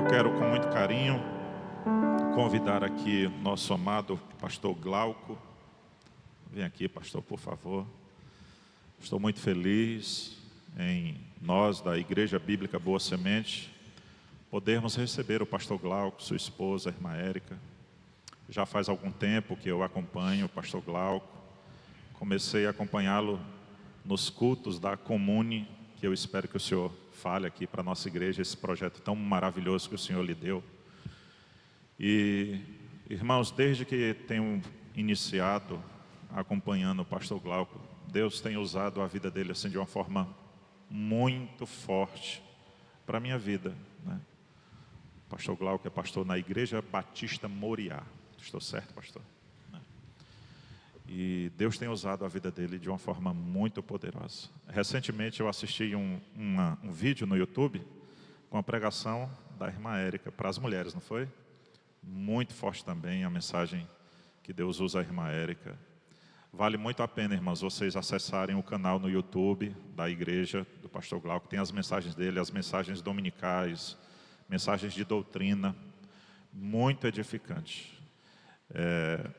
Quero com muito carinho convidar aqui nosso amado pastor Glauco. Vem aqui, pastor, por favor. Estou muito feliz em nós da Igreja Bíblica Boa Semente podermos receber o pastor Glauco, sua esposa, a irmã Érica. Já faz algum tempo que eu acompanho o pastor Glauco. Comecei a acompanhá-lo nos cultos da Comune, que eu espero que o senhor fale aqui para a nossa igreja, esse projeto tão maravilhoso que o senhor lhe deu. E, irmãos, desde que tenho iniciado acompanhando o pastor Glauco, Deus tem usado a vida dele assim de uma forma muito forte para a minha vida, né? O pastor Glauco é pastor na Igreja Batista Moriá. Estou certo, pastor? E Deus tem usado a vida dele de uma forma muito poderosa. Recentemente eu assisti um vídeo no YouTube com a pregação da irmã Érica para as mulheres, não foi? Muito forte também a mensagem que Deus usa a irmã Érica. Vale muito a pena, irmãos, vocês acessarem o canal no YouTube da igreja do pastor Glauco. Tem as mensagens dele, as mensagens dominicais, mensagens de doutrina, muito edificante.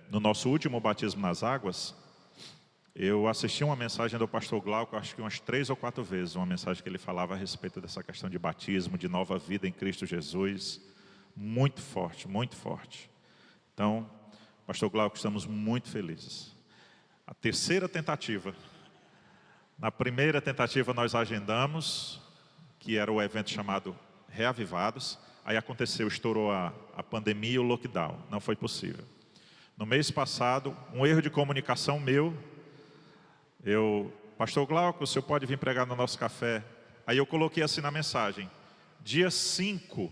No nosso último batismo nas águas, eu assisti uma mensagem do pastor Glauco, acho que umas 3 ou 4 vezes, uma mensagem que ele falava a respeito dessa questão de batismo, de nova vida em Cristo Jesus, muito forte, muito forte. Então, pastor Glauco, estamos muito felizes. A terceira tentativa, na primeira tentativa nós agendamos, que era o evento chamado Reavivados, aí aconteceu, estourou a pandemia e o lockdown, não foi possível. No mês passado, um erro de comunicação meu, pastor Glauco, o senhor pode vir pregar no nosso café? Aí eu coloquei assim na mensagem, dia 5,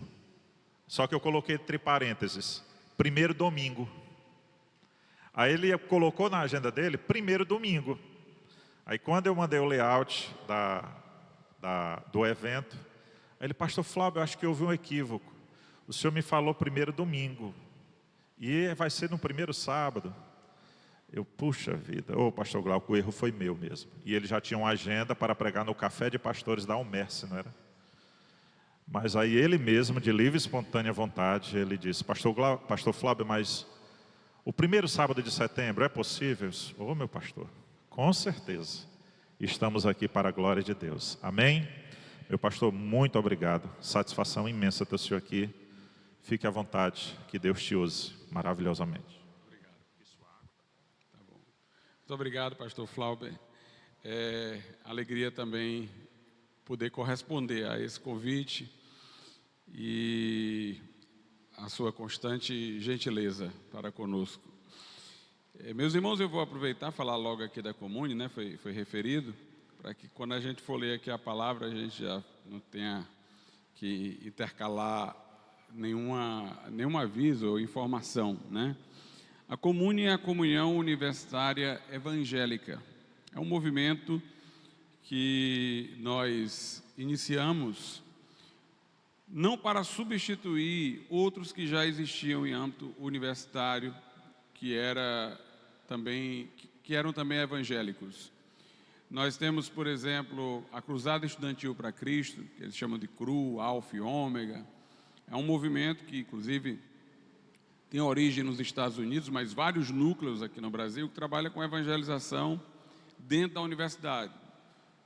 só que eu coloquei entre parênteses, primeiro domingo. Aí ele colocou na agenda dele, primeiro domingo. Aí quando eu mandei o layout do evento, aí ele, pastor Flávio, eu acho que houve um equívoco. O senhor me falou primeiro domingo. E vai ser no primeiro sábado. Eu, puxa vida, pastor Glauco, o erro foi meu mesmo. E ele já tinha uma agenda para pregar no Café de Pastores da Almerce, não era? Mas aí ele mesmo, de livre e espontânea vontade, ele disse, pastor Flávio, mas o primeiro sábado de setembro é possível? Meu pastor, com certeza. Estamos aqui para a glória de Deus. Amém? Meu pastor, muito obrigado. Satisfação imensa ter o senhor aqui. Fique à vontade, que Deus te use maravilhosamente. Obrigado. Tá bom. Muito obrigado, pastor Flauber. Alegria também poder corresponder a esse convite e a sua constante gentileza para conosco. Meus irmãos, eu vou aproveitar e falar logo aqui da Comune, né? Foi referido, para que quando a gente for ler aqui a palavra, a gente já não tenha que intercalar nenhum aviso ou informação, né? A Comune é a Comunhão Universitária Evangélica. É um movimento que nós iniciamos não para substituir outros que já existiam em âmbito universitário, que eram também evangélicos. Nós temos, por exemplo, a Cruzada Estudantil para Cristo, que eles chamam de CRU, Alfa e Ômega. É um movimento que, inclusive, tem origem nos Estados Unidos, mas vários núcleos aqui no Brasil, que trabalha com evangelização dentro da universidade.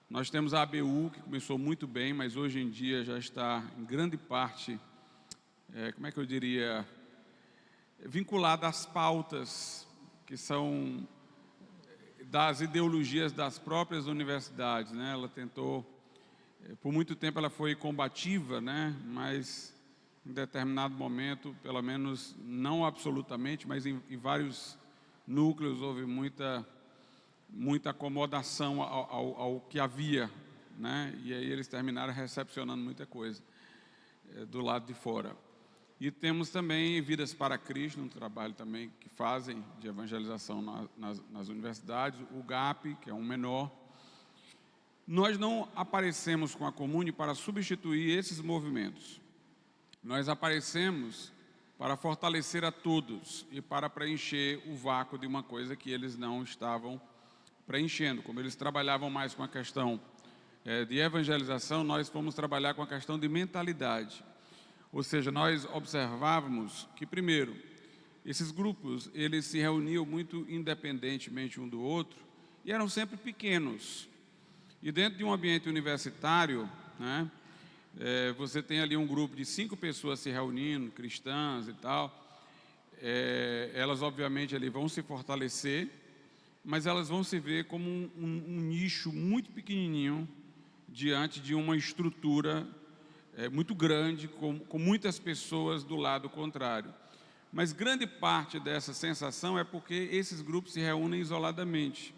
Nós temos a ABU, que começou muito bem, mas hoje em dia já está, em grande parte, vinculada às pautas que são das ideologias das próprias universidades, né? Ela tentou, por muito tempo ela foi combativa, né? Mas em determinado momento, pelo menos não absolutamente, mas em vários núcleos houve muita acomodação ao que havia, né? E aí eles terminaram recepcionando muita coisa do lado de fora. E temos também Vidas para Cristo, um trabalho também que fazem de evangelização nas universidades, o GAP, que é um menor. Nós não aparecemos com a Comune para substituir esses movimentos. Nós aparecemos para fortalecer a todos e para preencher o vácuo de uma coisa que eles não estavam preenchendo. Como eles trabalhavam mais com a questão de evangelização, nós fomos trabalhar com a questão de mentalidade. Ou seja, nós observávamos que, primeiro, esses grupos, eles se reuniam muito independentemente um do outro e eram sempre pequenos. E dentro de um ambiente universitário, né, você tem ali um grupo de 5 pessoas se reunindo, cristãs e tal. Elas, obviamente, ali vão se fortalecer, mas elas vão se ver como um nicho muito pequenininho diante de uma estrutura muito grande, com muitas pessoas do lado contrário. Mas grande parte dessa sensação é porque esses grupos se reúnem isoladamente.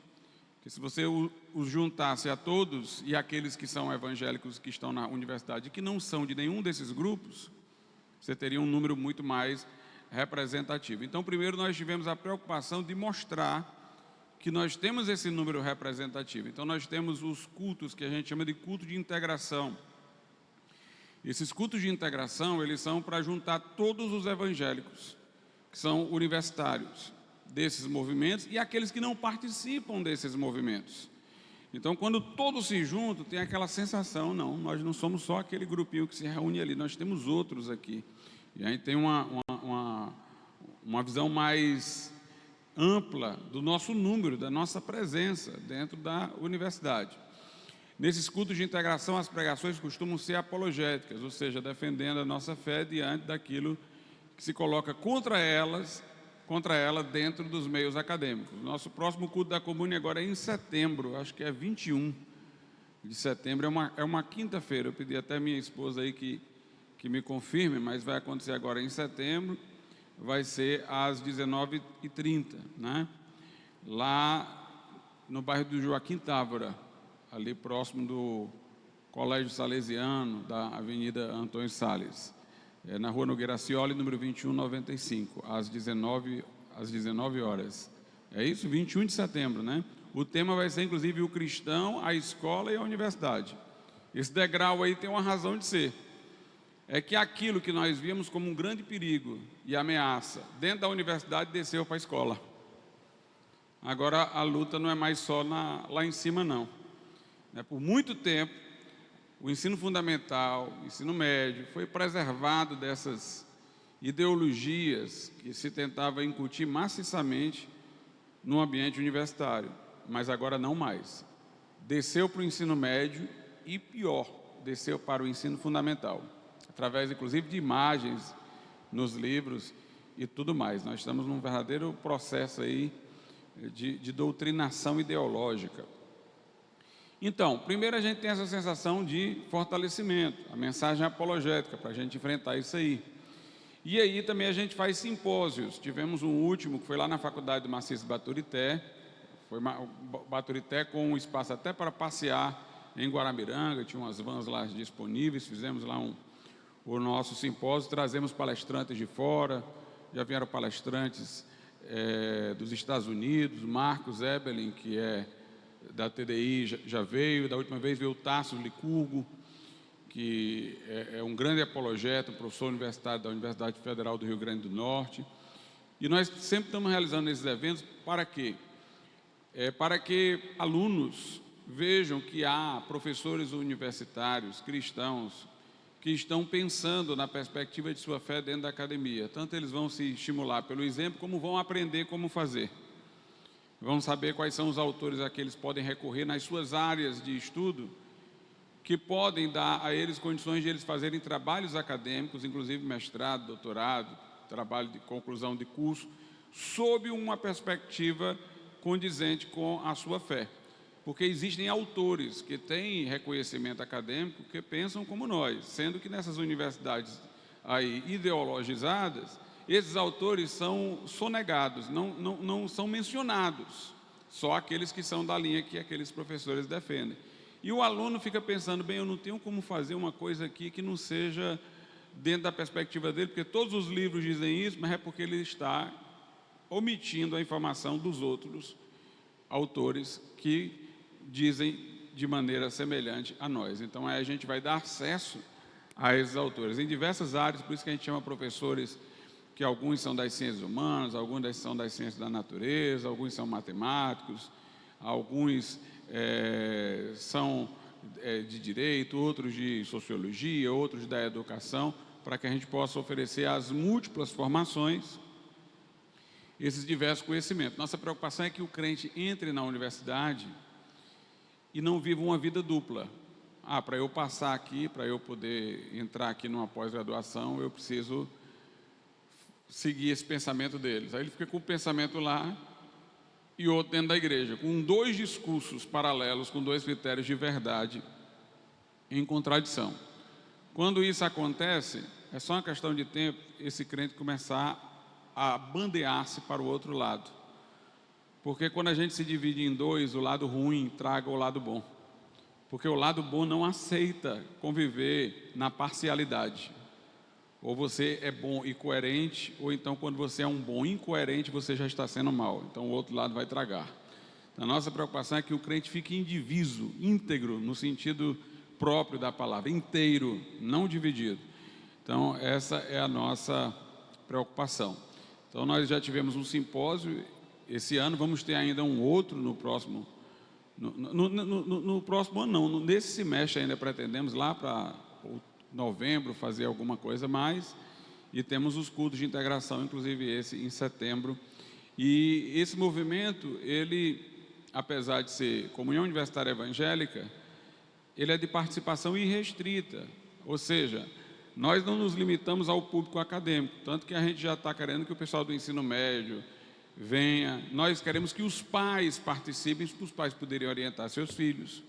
Que se você os juntasse a todos e aqueles que são evangélicos que estão na universidade e que não são de nenhum desses grupos, você teria um número muito mais representativo. Então, primeiro nós tivemos a preocupação de mostrar que nós temos esse número representativo. Então, nós temos os cultos que a gente chama de culto de integração. Esses cultos de integração, eles são para juntar todos os evangélicos, que são universitários, desses movimentos, e aqueles que não participam desses movimentos. Então, quando todos se juntam, tem aquela sensação, não, nós não somos só aquele grupinho que se reúne ali, nós temos outros aqui. E a gente tem uma visão mais ampla do nosso número, da nossa presença dentro da universidade. Nesses cultos de integração, as pregações costumam ser apologéticas, ou seja, defendendo a nossa fé diante daquilo que se coloca contra ela dentro dos meios acadêmicos. Nosso próximo culto da Comune agora é em setembro, acho que é 21 de setembro, é uma quinta-feira. Eu pedi até minha esposa aí que me confirme, mas vai acontecer agora em setembro, vai ser às 19h30, né? Lá no bairro do Joaquim Távora, ali próximo do Colégio Salesiano, da Avenida Antônio Salles. Na Rua Nogueira Cioli, número 2195, às 19 horas. É isso? 21 de setembro, né? O tema vai ser, inclusive, o cristão, a escola e a universidade. Esse degrau aí tem uma razão de ser. É que aquilo que nós víamos como um grande perigo e ameaça dentro da universidade desceu para a escola. Agora a luta não é mais só lá em cima, não. Por muito tempo, o ensino fundamental, o ensino médio, foi preservado dessas ideologias que se tentava incutir maciçamente no ambiente universitário, mas agora não mais. Desceu para o ensino médio e, pior, desceu para o ensino fundamental, através, inclusive, de imagens nos livros e tudo mais. Nós estamos num verdadeiro processo aí de doutrinação ideológica. Então, primeiro a gente tem essa sensação de fortalecimento, a mensagem apologética, para a gente enfrentar isso aí. E aí também a gente faz simpósios. Tivemos um último, que foi lá na Faculdade do Maciço Baturité, foi Baturité com um espaço até para passear em Guaramiranga, tinha umas vans lá disponíveis, fizemos lá o nosso simpósio, trazemos palestrantes de fora, já vieram palestrantes dos Estados Unidos, Marcos Ebelin, que é da TDI, já veio, da última vez veio o Tasso Licurgo, que é um grande apologeta, um professor universitário da Universidade Federal do Rio Grande do Norte. E nós sempre estamos realizando esses eventos para quê? Para que alunos vejam que há professores universitários, cristãos, que estão pensando na perspectiva de sua fé dentro da academia. Tanto eles vão se estimular pelo exemplo, como vão aprender como fazer. Vão saber quais são os autores a que eles podem recorrer nas suas áreas de estudo, que podem dar a eles condições de eles fazerem trabalhos acadêmicos, inclusive mestrado, doutorado, trabalho de conclusão de curso, sob uma perspectiva condizente com a sua fé. Porque existem autores que têm reconhecimento acadêmico que pensam como nós, sendo que nessas universidades aí ideologizadas, esses autores são sonegados, não são mencionados, só aqueles que são da linha que aqueles professores defendem. E o aluno fica pensando, bem, eu não tenho como fazer uma coisa aqui que não seja dentro da perspectiva dele, porque todos os livros dizem isso, mas é porque ele está omitindo a informação dos outros autores que dizem de maneira semelhante a nós. Então, aí a gente vai dar acesso a esses autores em diversas áreas, por isso que a gente chama professores que alguns são das ciências humanas, alguns são das ciências da natureza, alguns são matemáticos, alguns são de direito, outros de sociologia, outros da educação, para que a gente possa oferecer às múltiplas formações esses diversos conhecimentos. Nossa preocupação é que o crente entre na universidade e não viva uma vida dupla. Para eu passar aqui, para eu poder entrar aqui numa pós-graduação, eu preciso seguir esse pensamento deles. Aí ele fica com o pensamento lá e outro dentro da igreja, com dois discursos paralelos, com dois critérios de verdade em contradição. Quando isso acontece, é só uma questão de tempo esse crente começar a bandear-se para o outro lado. Porque quando a gente se divide em dois, o lado ruim traga o lado bom. Porque o lado bom não aceita conviver na parcialidade. Ou você é bom e coerente, ou então quando você é um bom incoerente, você já está sendo mal. Então o outro lado vai tragar. A nossa preocupação é que o crente fique indiviso, íntegro, no sentido próprio da palavra, inteiro, não dividido. Então essa é a nossa preocupação. Então nós já tivemos um simpósio esse ano, vamos ter ainda um outro no próximo, no próximo ano não, nesse semestre ainda pretendemos lá para novembro fazer alguma coisa mais, e temos os cultos de integração, inclusive esse em setembro. E esse movimento, ele, apesar de ser comunhão universitária evangélica, ele é de participação irrestrita, ou seja, nós não nos limitamos ao público acadêmico, tanto que a gente já está querendo que o pessoal do ensino médio venha, nós queremos que os pais participem, para os pais poderem orientar seus filhos,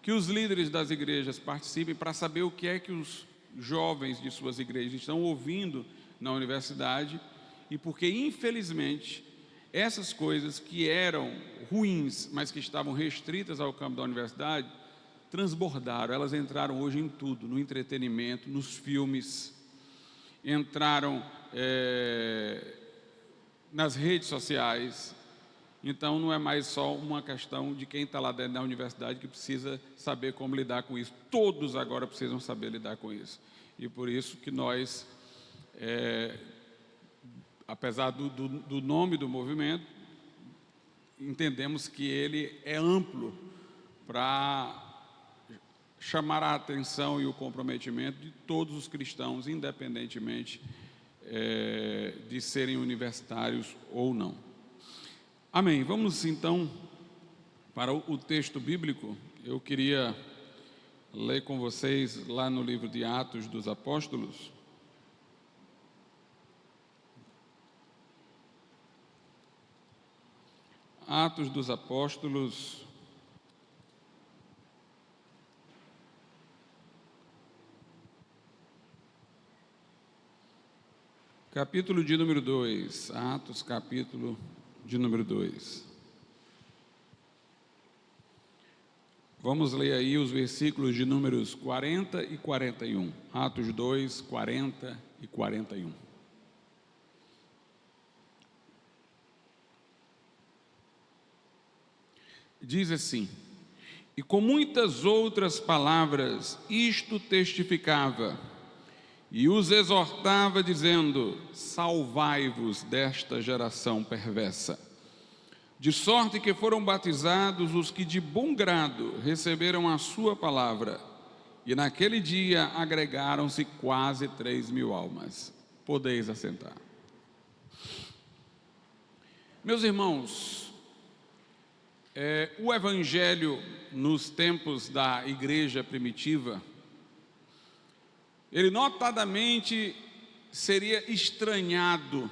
que os líderes das igrejas participem para saber o que é que os jovens de suas igrejas estão ouvindo na universidade, e porque infelizmente essas coisas que eram ruins, mas que estavam restritas ao campo da universidade, transbordaram, elas entraram hoje em tudo, no entretenimento, nos filmes, entraram nas redes sociais. Então não é mais só uma questão de quem está lá dentro da universidade que precisa saber como lidar com isso, todos agora precisam saber lidar com isso. E por isso que nós, apesar do nome do movimento, entendemos que ele é amplo para chamar a atenção e o comprometimento de todos os cristãos, independentemente de serem universitários ou não. Amém. Vamos então para o texto bíblico. Eu queria ler com vocês lá no livro de Atos dos Apóstolos. Atos dos Apóstolos, capítulo de número 2, Atos, capítulo de número 2. Vamos ler aí os versículos de números 40 e 41. Atos 2, 40 e 41. Diz assim: e com muitas outras palavras isto testificava, e os exortava, dizendo: salvai-vos desta geração perversa. De sorte que foram batizados os que de bom grado receberam a sua palavra, e naquele dia agregaram-se quase 3.000 almas. Podeis assentar. Meus irmãos, o evangelho nos tempos da igreja primitiva, ele notadamente seria estranhado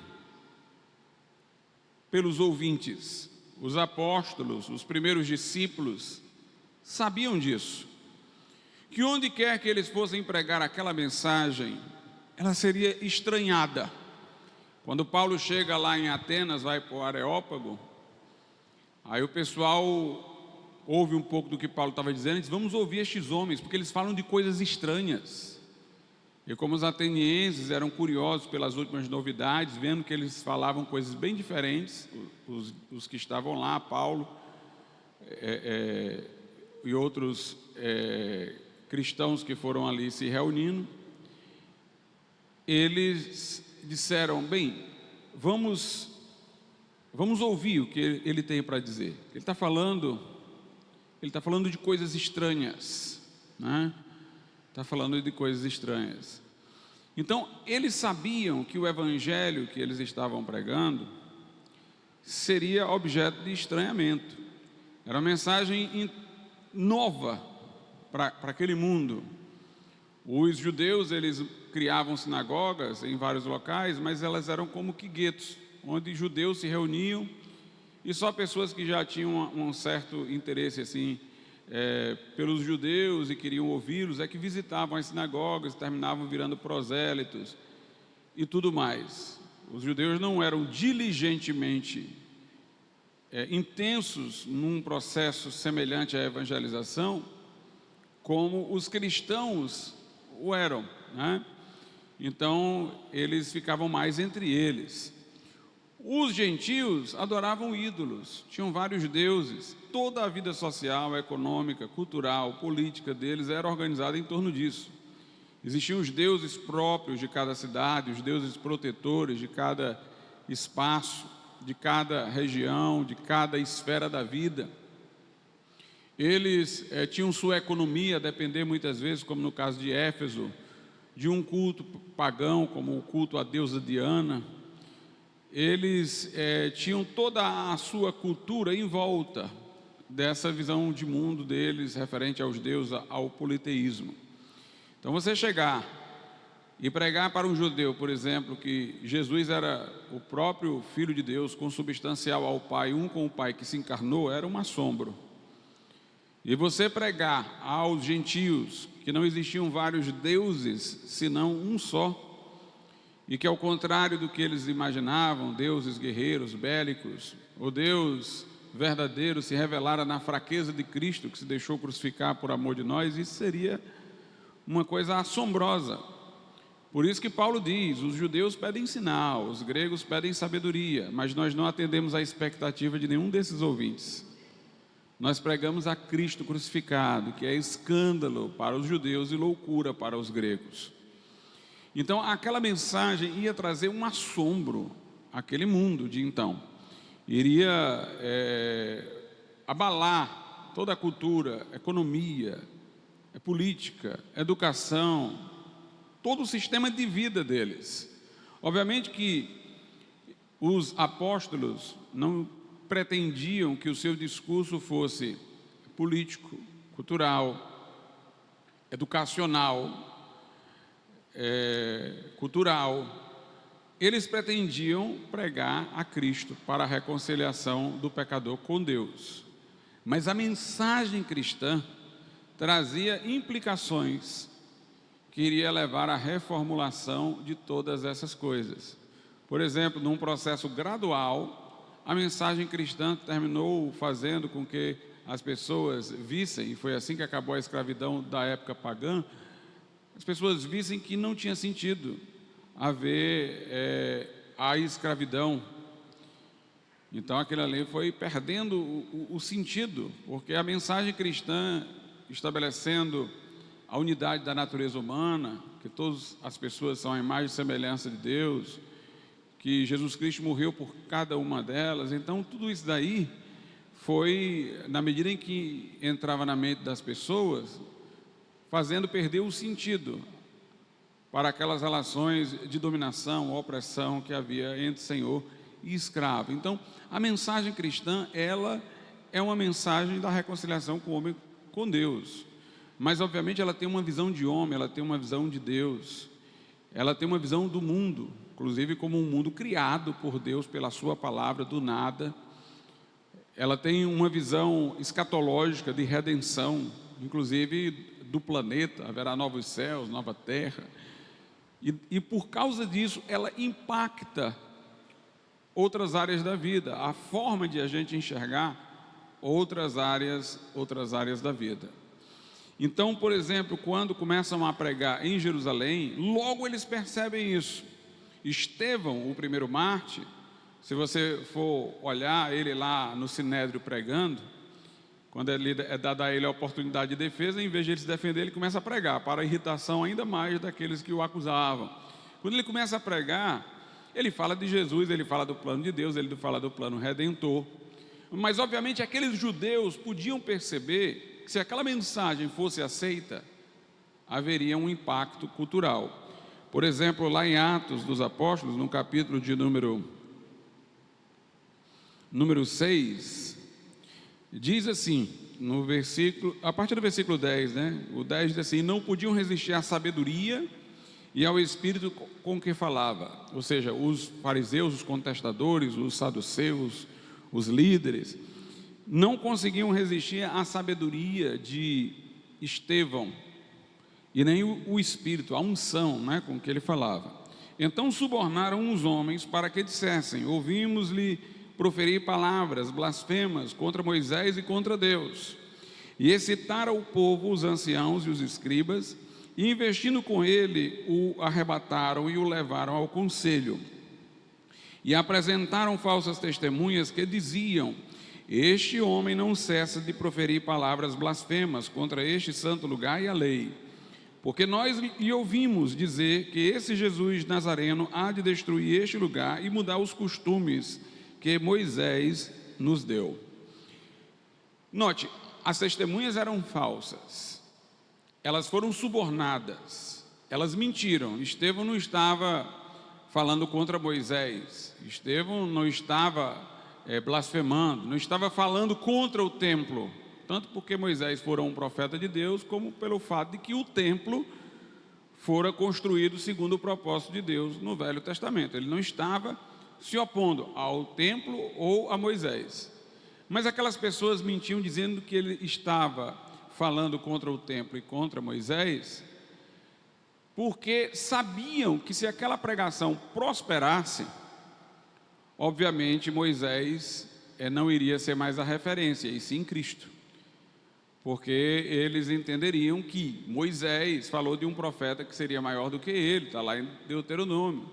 pelos ouvintes. Os apóstolos, os primeiros discípulos, sabiam disso, que onde quer que eles fossem pregar aquela mensagem, ela seria estranhada. Quando Paulo chega lá em Atenas, vai para o Areópago, aí o pessoal ouve um pouco do que Paulo estava dizendo e diz: vamos ouvir estes homens, porque eles falam de coisas estranhas. E como os atenienses eram curiosos pelas últimas novidades, vendo que eles falavam coisas bem diferentes, os que estavam lá, Paulo e outros cristãos que foram ali se reunindo, eles disseram: bem, vamos ouvir o que ele tem para dizer. Ele está falando de coisas estranhas, né? Está falando de coisas estranhas. Então, eles sabiam que o evangelho que eles estavam pregando seria objeto de estranhamento. Era uma mensagem nova para aquele mundo. Os judeus, eles criavam sinagogas em vários locais, mas elas eram como que guetos, onde judeus se reuniam e só pessoas que já tinham um certo interesse assim pelos judeus e queriam ouvi-los é que visitavam as sinagogas, terminavam virando prosélitos e tudo mais. Os judeus não eram diligentemente intensos num processo semelhante à evangelização como os cristãos o eram, né? Então eles ficavam mais entre eles. Os gentios adoravam ídolos, tinham vários deuses. Toda a vida social, econômica, cultural, política deles era organizada em torno disso. Existiam os deuses próprios de cada cidade, os deuses protetores de cada espaço, de cada região, de cada esfera da vida. Eles tinham sua economia a depender muitas vezes, como no caso de Éfeso, de um culto pagão, como o culto à deusa Diana. Eles tinham toda a sua cultura em volta dessa visão de mundo deles, referente aos deuses, ao politeísmo. Então você chegar e pregar para um judeu, por exemplo, que Jesus era o próprio Filho de Deus, consubstancial ao Pai, um com o Pai que se encarnou, era um assombro. E você pregar aos gentios que não existiam vários deuses, senão um só, e que ao contrário do que eles imaginavam, deuses guerreiros, bélicos, o Deus verdadeiro se revelara na fraqueza de Cristo, que se deixou crucificar por amor de nós, isso seria uma coisa assombrosa. Por isso que Paulo diz, os judeus pedem sinal, os gregos pedem sabedoria, mas nós não atendemos à expectativa de nenhum desses ouvintes. Nós pregamos a Cristo crucificado, que é escândalo para os judeus e loucura para os gregos. Então, aquela mensagem ia trazer um assombro àquele mundo de então. Iria abalar toda a cultura, economia, política, educação, todo o sistema de vida deles. Obviamente que os apóstolos não pretendiam que o seu discurso fosse político, cultural, educacional, cultural. Eles pretendiam pregar a Cristo para a reconciliação do pecador com Deus. Mas a mensagem cristã trazia implicações que iria levar à reformulação de todas essas coisas. Por exemplo, num processo gradual, a mensagem cristã terminou fazendo com que as pessoas vissem, e foi assim que acabou a escravidão da época pagã, as pessoas vissem que não tinha sentido haver a escravidão. Então aquilo ali foi perdendo o sentido, porque a mensagem cristã, estabelecendo a unidade da natureza humana, que todas as pessoas são a imagem e semelhança de Deus, que Jesus Cristo morreu por cada uma delas. Então tudo isso daí foi, na medida em que entrava na mente das pessoas, fazendo perder o sentido para aquelas relações de dominação, opressão que havia entre Senhor e escravo. Então, a mensagem cristã, ela é uma mensagem da reconciliação com o homem com Deus. Mas, obviamente, ela tem uma visão de homem, ela tem uma visão de Deus. Ela tem uma visão do mundo, inclusive como um mundo criado por Deus pela sua palavra, do nada. Ela tem uma visão escatológica de redenção, inclusive do planeta, haverá novos céus, nova terra, e por causa disso ela impacta outras áreas da vida, a forma de a gente enxergar outras áreas da vida. Então, por exemplo, quando começam a pregar em Jerusalém, logo eles percebem isso. Estevão, o primeiro mártir, se você for olhar ele lá no Sinédrio pregando, quando é dada a ele a oportunidade de defesa, em vez de ele se defender, ele começa a pregar, para a irritação ainda mais daqueles que o acusavam. Quando ele começa a pregar, ele fala de Jesus, ele fala do plano de Deus, ele fala do plano redentor. Mas, obviamente, aqueles judeus podiam perceber que se aquela mensagem fosse aceita, haveria um impacto cultural. Por exemplo, lá em Atos dos Apóstolos, no capítulo de número 6, diz assim, no versículo, a partir do versículo 10, né? O 10 diz assim: não podiam resistir à sabedoria e ao espírito com que falava. Ou seja, os fariseus, os contestadores, os saduceus, os líderes, não conseguiam resistir à sabedoria de Estevão e nem o espírito, a unção, né, com que ele falava. Então subornaram os homens para que dissessem: ouvimos-lhe proferir palavras blasfemas contra Moisés e contra Deus. E excitaram o povo, os anciãos e os escribas, e investindo com ele, o arrebataram e o levaram ao conselho. E apresentaram falsas testemunhas que diziam: este homem não cessa de proferir palavras blasfemas contra este santo lugar e a lei. Porque nós lhe ouvimos dizer que esse Jesus Nazareno há de destruir este lugar e mudar os costumes que Moisés nos deu. Note, as testemunhas eram falsas, elas foram subornadas, elas mentiram. Estevão não estava falando contra Moisés, Estevão não estava blasfemando, não estava falando contra o templo, tanto porque Moisés fora um profeta de Deus, como pelo fato de que o templo fora construído segundo o propósito de Deus no Velho Testamento. Ele não estava se opondo ao templo ou a Moisés. Mas aquelas pessoas mentiam dizendo que ele estava falando contra o templo e contra Moisés, porque sabiam que se aquela pregação prosperasse, obviamente Moisés não iria ser mais a referência, e sim Cristo. Porque eles entenderiam que Moisés falou de um profeta que seria maior do que ele, está lá em Deuteronômio.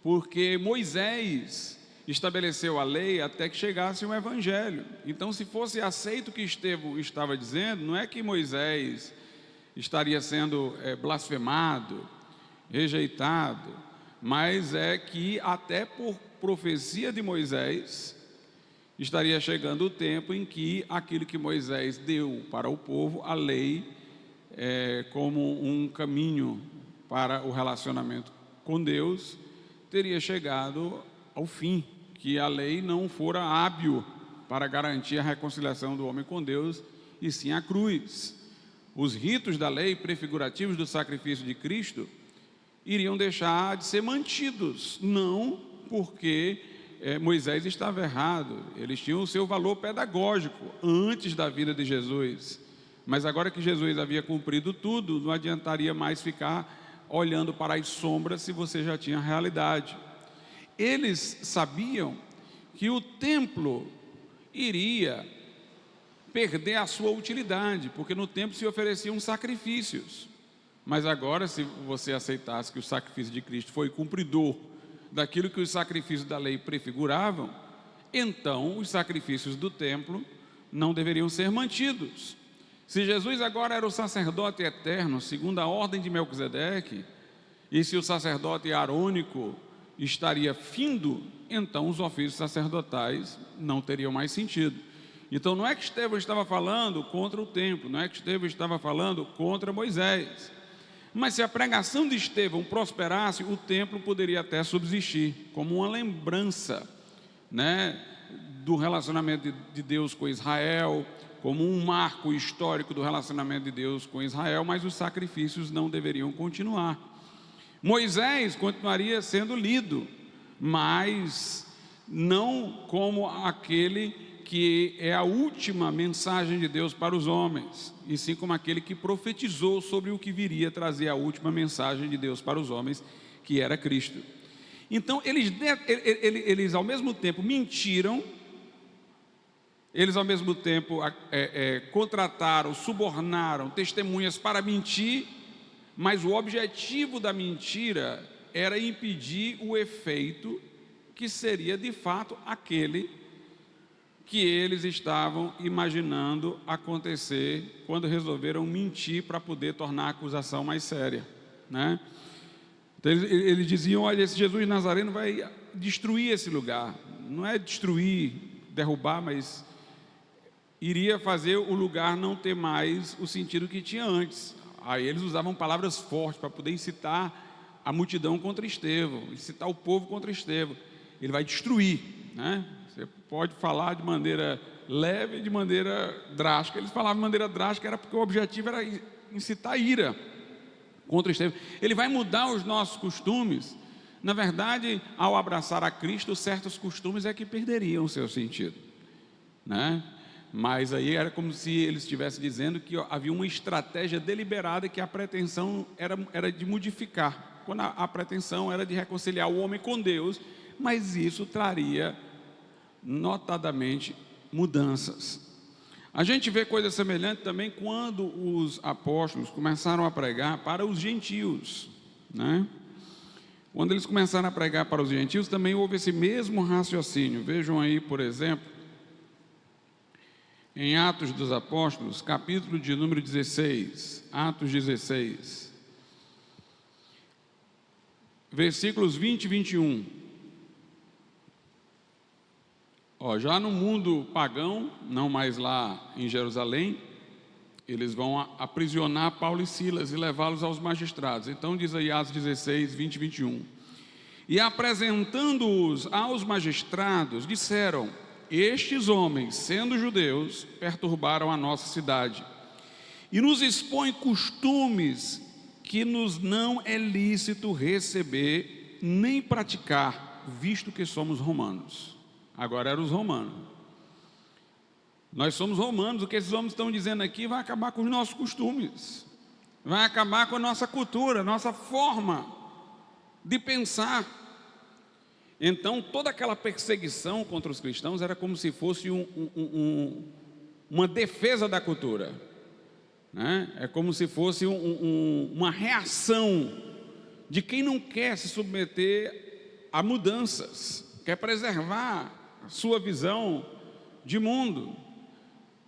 Porque Moisés estabeleceu a lei até que chegasse um evangelho. Então, se fosse aceito o que Estevão estava dizendo, não é que Moisés estaria sendo blasfemado, rejeitado, mas é que até por profecia de Moisés estaria chegando o tempo em que aquilo que Moisés deu para o povo, a lei, como um caminho para o relacionamento com Deus, teria chegado ao fim, que a lei não fora hábil para garantir a reconciliação do homem com Deus, e sim a cruz. Os ritos da lei, prefigurativos do sacrifício de Cristo, iriam deixar de ser mantidos, não porque Moisés estava errado, eles tinham o seu valor pedagógico antes da vida de Jesus, mas agora que Jesus havia cumprido tudo, não adiantaria mais ficar olhando para as sombras se você já tinha a realidade. Eles sabiam que o templo iria perder a sua utilidade, porque no templo se ofereciam sacrifícios, mas agora, se você aceitasse que o sacrifício de Cristo foi cumpridor daquilo que os sacrifícios da lei prefiguravam, então os sacrifícios do templo não deveriam ser mantidos. Se Jesus agora era o sacerdote eterno, segundo a ordem de Melquisedeque, e se o sacerdote arônico estaria findo, então os ofícios sacerdotais não teriam mais sentido. Então não é que Estevão estava falando contra o templo, não é que Estevão estava falando contra Moisés, mas se a pregação de Estevão prosperasse, o templo poderia até subsistir, como uma lembrança, né, do relacionamento de Deus com Israel, como um marco histórico do relacionamento de Deus com Israel, mas os sacrifícios não deveriam continuar. Moisés continuaria sendo lido, mas não como aquele que é a última mensagem de Deus para os homens, e sim como aquele que profetizou sobre o que viria trazer a última mensagem de Deus para os homens, que era Cristo. Então eles ao mesmo tempo mentiram, eles ao mesmo tempo contrataram, subornaram testemunhas para mentir, mas o objetivo da mentira era impedir o efeito que seria de fato aquele que eles estavam imaginando acontecer quando resolveram mentir para poder tornar a acusação mais séria, né? Então, eles diziam: olha, esse Jesus Nazareno vai destruir esse lugar. Não é destruir, derrubar, mas iria fazer o lugar não ter mais o sentido que tinha antes. Aí eles usavam palavras fortes para poder incitar a multidão contra Estevão, incitar o povo contra Estevão. Ele vai destruir, né? Você pode falar de maneira leve e de maneira drástica. Eles falavam de maneira drástica era porque o objetivo era incitar ira contra Estevão. Ele vai mudar os nossos costumes. Na verdade, ao abraçar a Cristo, certos costumes é que perderiam o seu sentido, né? Mas aí era como se ele estivesse dizendo que havia uma estratégia deliberada, que a pretensão era de modificar, quando a pretensão era de reconciliar o homem com Deus, mas isso traria notadamente mudanças. A gente vê coisa semelhante também quando os apóstolos começaram a pregar para os gentios, né? Quando eles começaram a pregar para os gentios, também houve esse mesmo raciocínio. Vejam aí, por exemplo, em Atos dos Apóstolos, capítulo de número 16, Atos 16, versículos 20 e 21. Já no mundo pagão, não mais lá em Jerusalém, eles vão aprisionar Paulo e Silas e levá-los aos magistrados. Então diz aí Atos 16, 20 e 21. E apresentando-os aos magistrados, disseram: estes homens, sendo judeus, perturbaram a nossa cidade e nos expõem costumes que nos não é lícito receber nem praticar, visto que somos romanos. Agora eram os romanos. Nós somos romanos. O que esses homens estão dizendo aqui vai acabar com os nossos costumes, vai acabar com a nossa cultura, nossa forma de pensar. Então toda aquela perseguição contra os cristãos era como se fosse uma defesa da cultura, né? É como se fosse uma reação de quem não quer se submeter a mudanças, quer preservar a sua visão de mundo.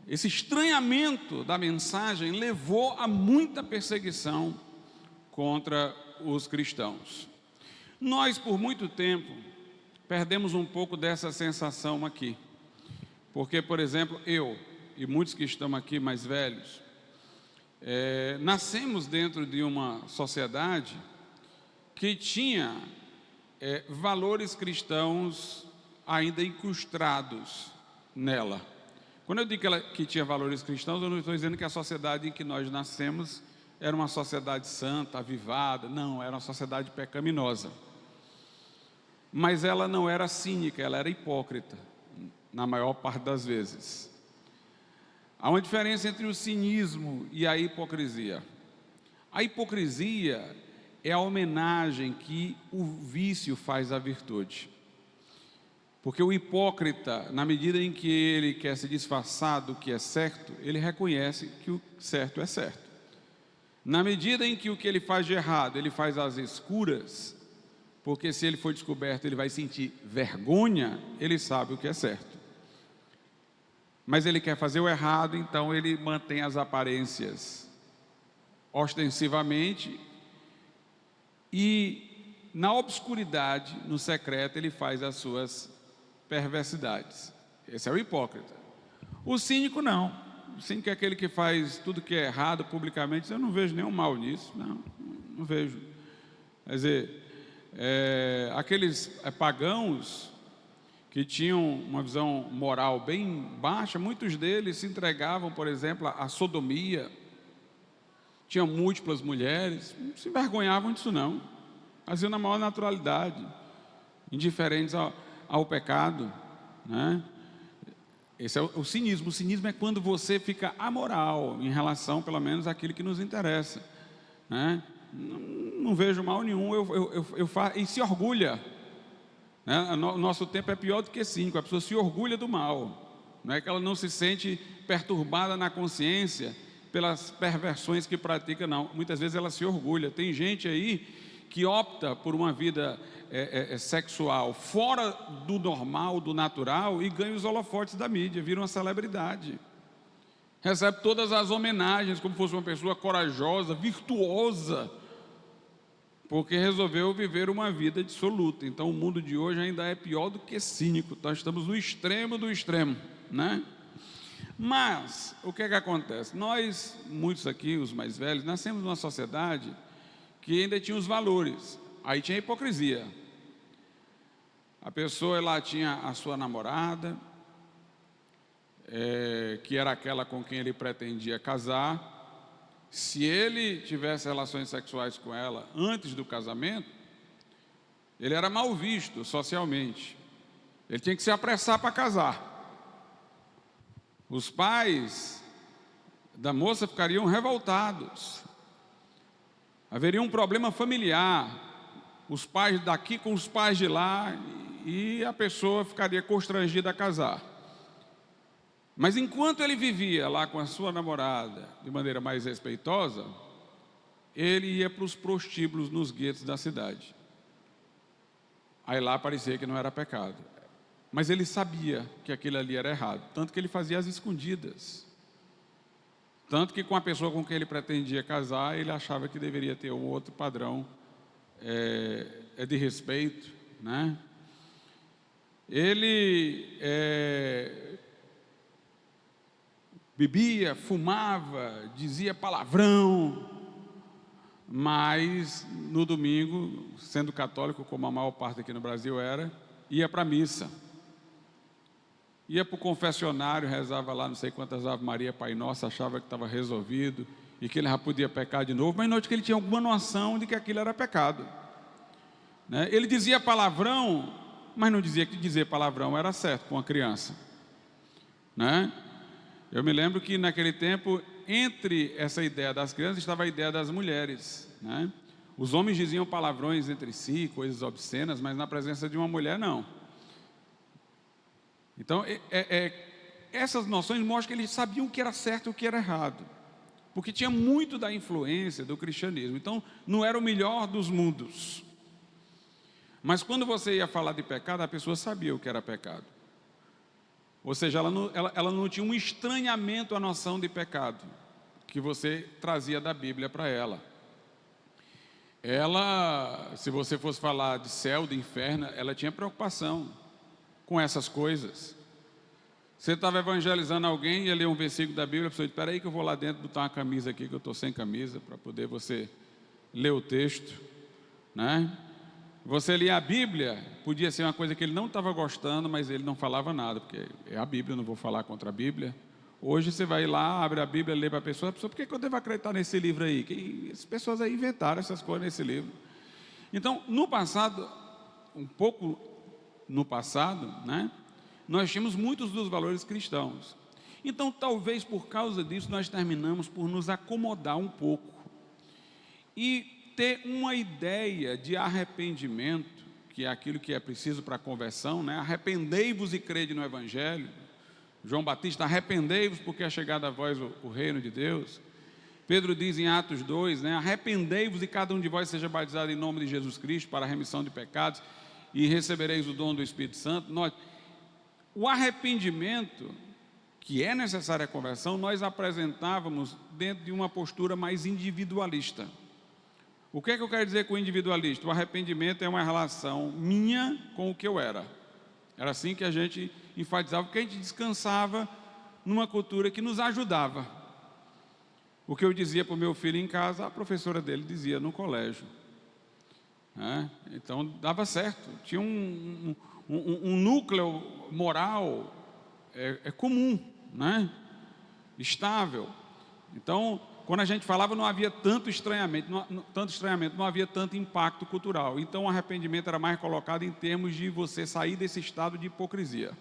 Esse estranhamento da mensagem levou a muita perseguição contra os cristãos. Nós, por muito tempo, perdemos um pouco dessa sensação aqui. Porque, por exemplo, eu e muitos que estão aqui mais velhos, nascemos dentro de uma sociedade que tinha valores cristãos ainda incrustados nela. Quando eu digo que tinha valores cristãos, eu não estou dizendo que a sociedade em que nós nascemos era uma sociedade santa, avivada. Não, era uma sociedade pecaminosa. Mas ela não era cínica, ela era hipócrita, na maior parte das vezes. Há uma diferença entre o cinismo e a hipocrisia. A hipocrisia é a homenagem que o vício faz à virtude. Porque o hipócrita, na medida em que ele quer se disfarçar do que é certo, ele reconhece que o certo é certo. Na medida em que o que ele faz de errado, ele faz às escuras, porque se ele for descoberto, ele vai sentir vergonha, ele sabe o que é certo. Mas ele quer fazer o errado, então ele mantém as aparências ostensivamente e na obscuridade, no secreto, ele faz as suas perversidades. Esse é o hipócrita. O cínico não. O cínico é aquele que faz tudo que é errado publicamente. Eu não vejo nenhum mal nisso. Não vejo. Quer dizer, aqueles pagãos que tinham uma visão moral bem baixa, muitos deles se entregavam, por exemplo, à sodomia, tinham múltiplas mulheres, não se envergonhavam disso não, faziam na maior naturalidade, indiferentes ao pecado, né? Esse é o cinismo. O cinismo é quando você fica amoral em relação, pelo menos, àquilo que nos interessa, né? Não vejo mal nenhum, e se orgulha, né? O nosso tempo é pior do que cínico, a pessoa se orgulha do mal, não é que ela não se sente perturbada na consciência pelas perversões que pratica, não, muitas vezes ela se orgulha. Tem gente aí que opta por uma vida sexual fora do normal, do natural, e ganha os holofotes da mídia, vira uma celebridade, recebe todas as homenagens como fosse uma pessoa corajosa, virtuosa, porque resolveu viver uma vida dissoluta. Então o mundo de hoje ainda é pior do que cínico. Nós estamos no extremo do extremo, né? Mas o que é que acontece? Nós, muitos aqui, os mais velhos, nascemos numa sociedade que ainda tinha os valores. Aí tinha hipocrisia. A pessoa lá tinha a sua namorada, que era aquela com quem ele pretendia casar. Se ele tivesse relações sexuais com ela antes do casamento, ele era mal visto socialmente. Ele tinha que se apressar para casar. Os pais da moça ficariam revoltados. Haveria um problema familiar. Os pais daqui com os pais de lá, e a pessoa ficaria constrangida a casar. Mas enquanto ele vivia lá com a sua namorada de maneira mais respeitosa, ele ia para os prostíbulos nos guetos da cidade. Aí lá parecia que não era pecado. Mas ele sabia que aquilo ali era errado, tanto que ele fazia às escondidas. Tanto que com a pessoa com quem ele pretendia casar, ele achava que deveria ter um outro padrão de respeito, né? Ele bebia, fumava, dizia palavrão, mas no domingo, sendo católico, como a maior parte aqui no Brasil era, ia para a missa. Ia para o confessionário, rezava lá não sei quantas Ave Maria, Pai Nosso, achava que estava resolvido e que ele já podia pecar de novo, mas noite que ele tinha alguma noção de que aquilo era pecado, né? Ele dizia palavrão, mas não dizia que dizer palavrão era certo para uma criança, né? Eu me lembro que naquele tempo, entre essa ideia das crianças, estava a ideia das mulheres, né? Os homens diziam palavrões entre si, coisas obscenas, mas na presença de uma mulher não. Então, essas noções mostram que eles sabiam o que era certo e o que era errado, porque tinha muito da influência do cristianismo. Então, não era o melhor dos mundos. Mas quando você ia falar de pecado, a pessoa sabia o que era pecado. Ou seja, ela não tinha um estranhamento à noção de pecado que você trazia da Bíblia para ela. Ela, se você fosse falar de céu, de inferno, ela tinha preocupação com essas coisas. Você estava evangelizando alguém, ia ler um versículo da Bíblia, a pessoa disse: espera aí que eu vou lá dentro botar uma camisa aqui, que eu estou sem camisa, para poder você ler o texto, né? Você lia a Bíblia, podia ser uma coisa que ele não estava gostando, mas ele não falava nada, porque é a Bíblia, eu não vou falar contra a Bíblia. Hoje você vai lá, abre a Bíblia, lê para a pessoa, por que eu devo acreditar nesse livro aí? Que as pessoas aí inventaram essas coisas nesse livro. Então, no passado, um pouco no passado, né, nós tínhamos muitos dos valores cristãos. Então, talvez por causa disso, nós terminamos por nos acomodar um pouco e ter uma ideia de arrependimento, que é aquilo que é preciso para a conversão, né? Arrependei-vos e crede no Evangelho. João Batista: arrependei-vos porque é chegado a vós o reino de Deus. Pedro diz em Atos 2, né? Arrependei-vos e cada um de vós seja batizado em nome de Jesus Cristo para a remissão de pecados e recebereis o dom do Espírito Santo. O arrependimento, que é necessário a conversão, nós apresentávamos dentro de uma postura mais individualista. O que é que eu quero dizer com individualista? O arrependimento é uma relação minha com o que eu era. Era assim que a gente enfatizava, porque a gente descansava numa cultura que nos ajudava. O que eu dizia para o meu filho em casa, a professora dele dizia no colégio. Então dava certo, tinha um núcleo moral comum, né? Estável. Então, quando a gente falava, não havia tanto estranhamento, não havia tanto impacto cultural. Então o arrependimento era mais colocado em termos de você sair desse estado de hipocrisia.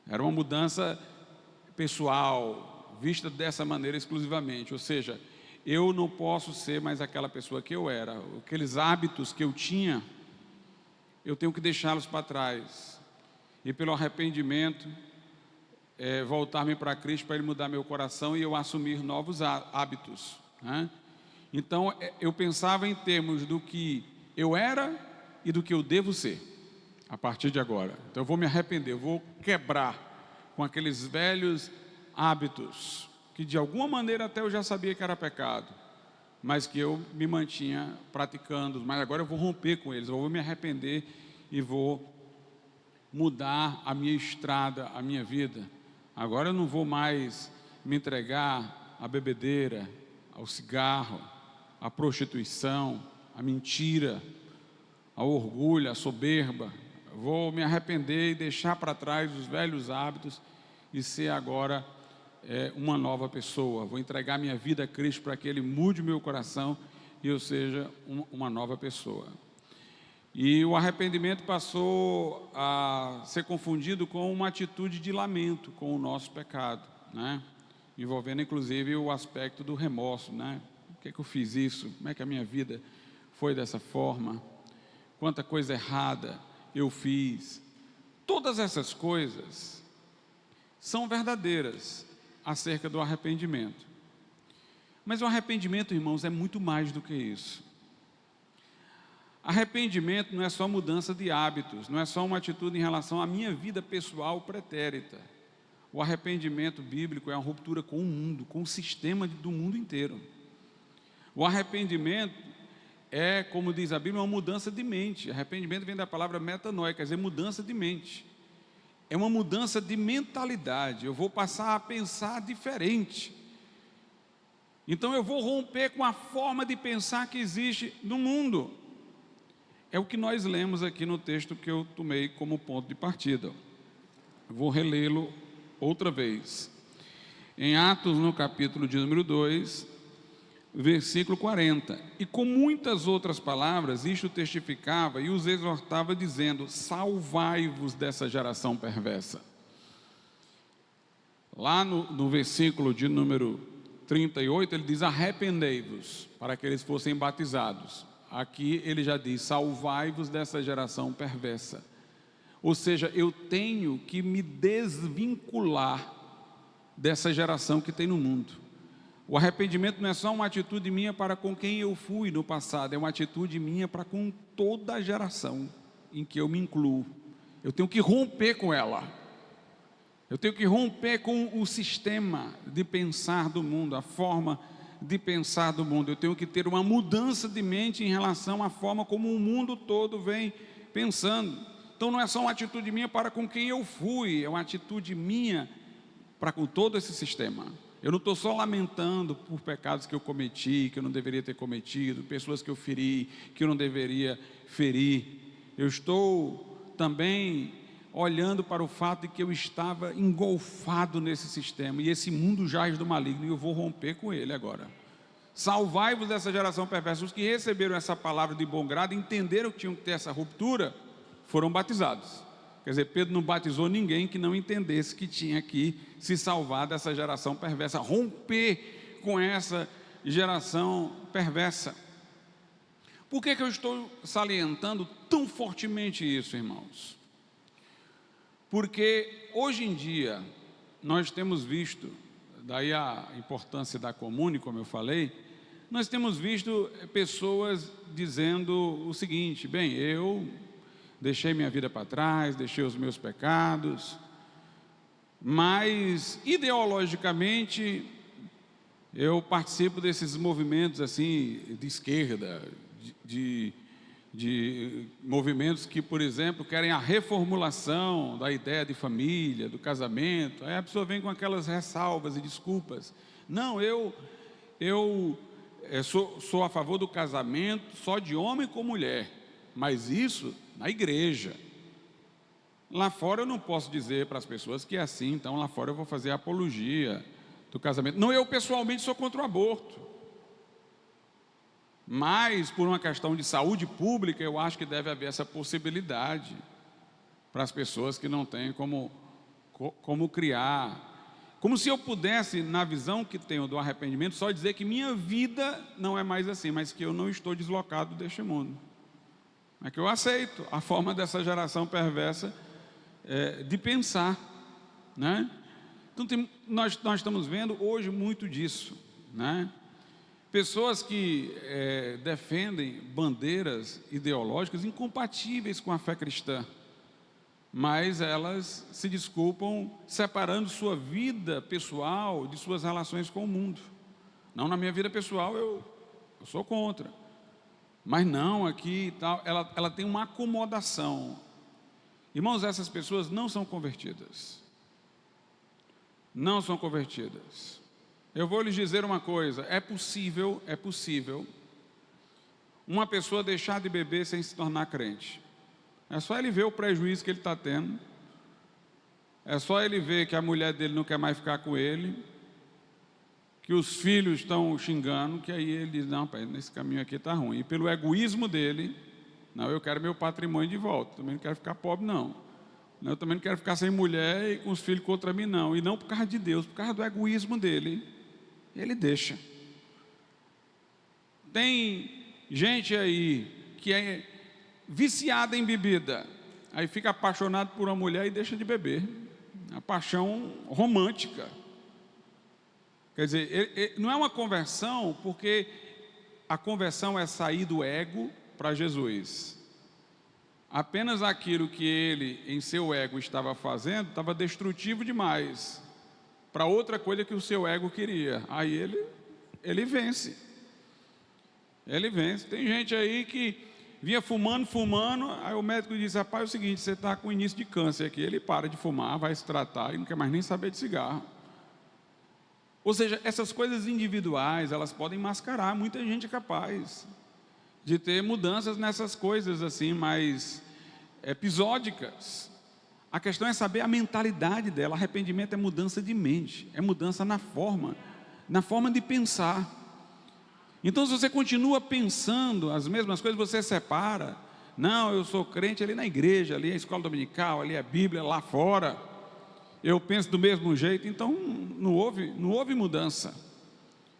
Era uma mudança pessoal, vista dessa maneira exclusivamente, ou seja, eu não posso ser mais aquela pessoa que eu era, aqueles hábitos que eu tinha, eu tenho que deixá-los para trás, e pelo arrependimento, voltar-me para Cristo, para Ele mudar meu coração e eu assumir novos hábitos, né? Então, eu pensava em termos do que eu era e do que eu devo ser, a partir de agora. Então, eu vou me arrepender, eu vou quebrar com aqueles velhos hábitos, que de alguma maneira até eu já sabia que era pecado, mas que eu me mantinha praticando, mas agora eu vou romper com eles, eu vou me arrepender e vou mudar a minha estrada, a minha vida. Agora eu não vou mais me entregar à bebedeira, ao cigarro, à prostituição, a mentira, ao orgulho, a soberba. Vou me arrepender e deixar para trás os velhos hábitos e ser agora uma nova pessoa. Vou entregar minha vida a Cristo para que Ele mude o meu coração e eu seja uma nova pessoa. E o arrependimento passou a ser confundido com uma atitude de lamento com o nosso pecado, né? Envolvendo inclusive o aspecto do remorso, né? Por que eu fiz isso? Como é que a minha vida foi dessa forma? Quanta coisa errada eu fiz. Todas essas coisas são verdadeiras acerca do arrependimento. Mas o arrependimento, irmãos, é muito mais do que isso. Arrependimento não é só mudança de hábitos, não é só uma atitude em relação à minha vida pessoal pretérita. O arrependimento bíblico é uma ruptura com o mundo, com o sistema do mundo inteiro. O arrependimento é, como diz a Bíblia, uma mudança de mente. Arrependimento vem da palavra metanoia, quer dizer, mudança de mente. É uma mudança de mentalidade. Eu vou passar a pensar diferente. Então eu vou romper com a forma de pensar que existe no mundo. É o que nós lemos aqui no texto que eu tomei como ponto de partida. Vou relê-lo outra vez. Em Atos, no capítulo de número 2, versículo 40. E com muitas outras palavras, isto testificava e os exortava, dizendo: salvai-vos dessa geração perversa. Lá no versículo de número 38, ele diz: arrependei-vos, para que eles fossem batizados. Aqui ele já diz: salvai-vos dessa geração perversa. Ou seja, eu tenho que me desvincular dessa geração que tem no mundo. O arrependimento não é só uma atitude minha para com quem eu fui no passado, é uma atitude minha para com toda a geração em que eu me incluo. Eu tenho que romper com ela. Eu tenho que romper com o sistema de pensar do mundo, a forma de pensar do mundo. Eu tenho que ter uma mudança de mente em relação à forma como o mundo todo vem pensando. Então não é só uma atitude minha para com quem eu fui, é uma atitude minha para com todo esse sistema. Eu não estou só lamentando por pecados que eu cometi, que eu não deveria ter cometido, pessoas que eu feri, que eu não deveria ferir. Eu estou também olhando para o fato de que eu estava engolfado nesse sistema, e esse mundo jaz do maligno, e eu vou romper com ele agora. Salvai-vos dessa geração perversa. Os que receberam essa palavra de bom grado, entenderam que tinham que ter essa ruptura, foram batizados. Quer dizer, Pedro não batizou ninguém que não entendesse que tinha que se salvar dessa geração perversa, romper com essa geração perversa. Por que eu estou salientando tão fortemente isso, irmãos? Porque hoje em dia nós temos visto, daí a importância da comune, como eu falei, nós temos visto pessoas dizendo o seguinte: bem, eu deixei minha vida para trás, deixei os meus pecados, mas ideologicamente eu participo desses movimentos assim de esquerda, de movimentos que, por exemplo, querem a reformulação da ideia de família, do casamento. Aí a pessoa vem com aquelas ressalvas e desculpas. Não, eu sou a favor do casamento só de homem com mulher, mas isso na igreja. Lá fora eu não posso dizer para as pessoas que é assim, então lá fora eu vou fazer apologia do casamento. Não, eu pessoalmente sou contra o aborto, mas por uma questão de saúde pública eu acho que deve haver essa possibilidade para as pessoas que não têm como criar. Como se eu pudesse, na visão que tenho do arrependimento, só dizer que minha vida não é mais assim, mas que eu não estou deslocado deste mundo. É que eu aceito a forma dessa geração perversa de pensar, né? Então nós estamos vendo hoje muito disso, né? Pessoas que defendem bandeiras ideológicas incompatíveis com a fé cristã, mas elas se desculpam separando sua vida pessoal de suas relações com o mundo. Não, na minha vida pessoal eu sou contra, mas não aqui e tal. Ela tem uma acomodação. Irmãos, essas pessoas não são convertidas. Não são convertidas. Eu vou lhes dizer uma coisa: é possível uma pessoa deixar de beber sem se tornar crente. É só ele ver o prejuízo que ele está tendo. É só ele ver que a mulher dele não quer mais ficar com ele, que os filhos estão xingando, que aí ele diz, não, pai, nesse caminho aqui está ruim. E pelo egoísmo dele, não, eu quero meu patrimônio de volta, também não quero ficar pobre, não. Eu também não quero ficar sem mulher e com os filhos contra mim, não. E não por causa de Deus, por causa do egoísmo dele, ele deixa. Tem gente aí que é viciada em bebida, aí fica apaixonado por uma mulher e deixa de beber. A paixão romântica. Quer dizer, não é uma conversão, porque a conversão é sair do ego para Jesus. Apenas aquilo que ele, em seu ego, estava fazendo, estava destrutivo demais para outra coisa que o seu ego queria. Aí ele vence. Ele vence. Tem gente aí que vinha fumando, aí o médico disse, rapaz, é o seguinte, você está com início de câncer aqui. Ele para de fumar, vai se tratar e não quer mais nem saber de cigarro. Ou seja, essas coisas individuais, elas podem mascarar. Muita gente é capaz de ter mudanças nessas coisas assim, mais episódicas. A questão é saber a mentalidade dela. Arrependimento é mudança de mente, é mudança na forma de pensar. Então, se você continua pensando as mesmas coisas, você separa. Não, eu sou crente ali na igreja, ali é a escola dominical, ali é a Bíblia, lá fora. Eu penso do mesmo jeito. Então, não houve mudança.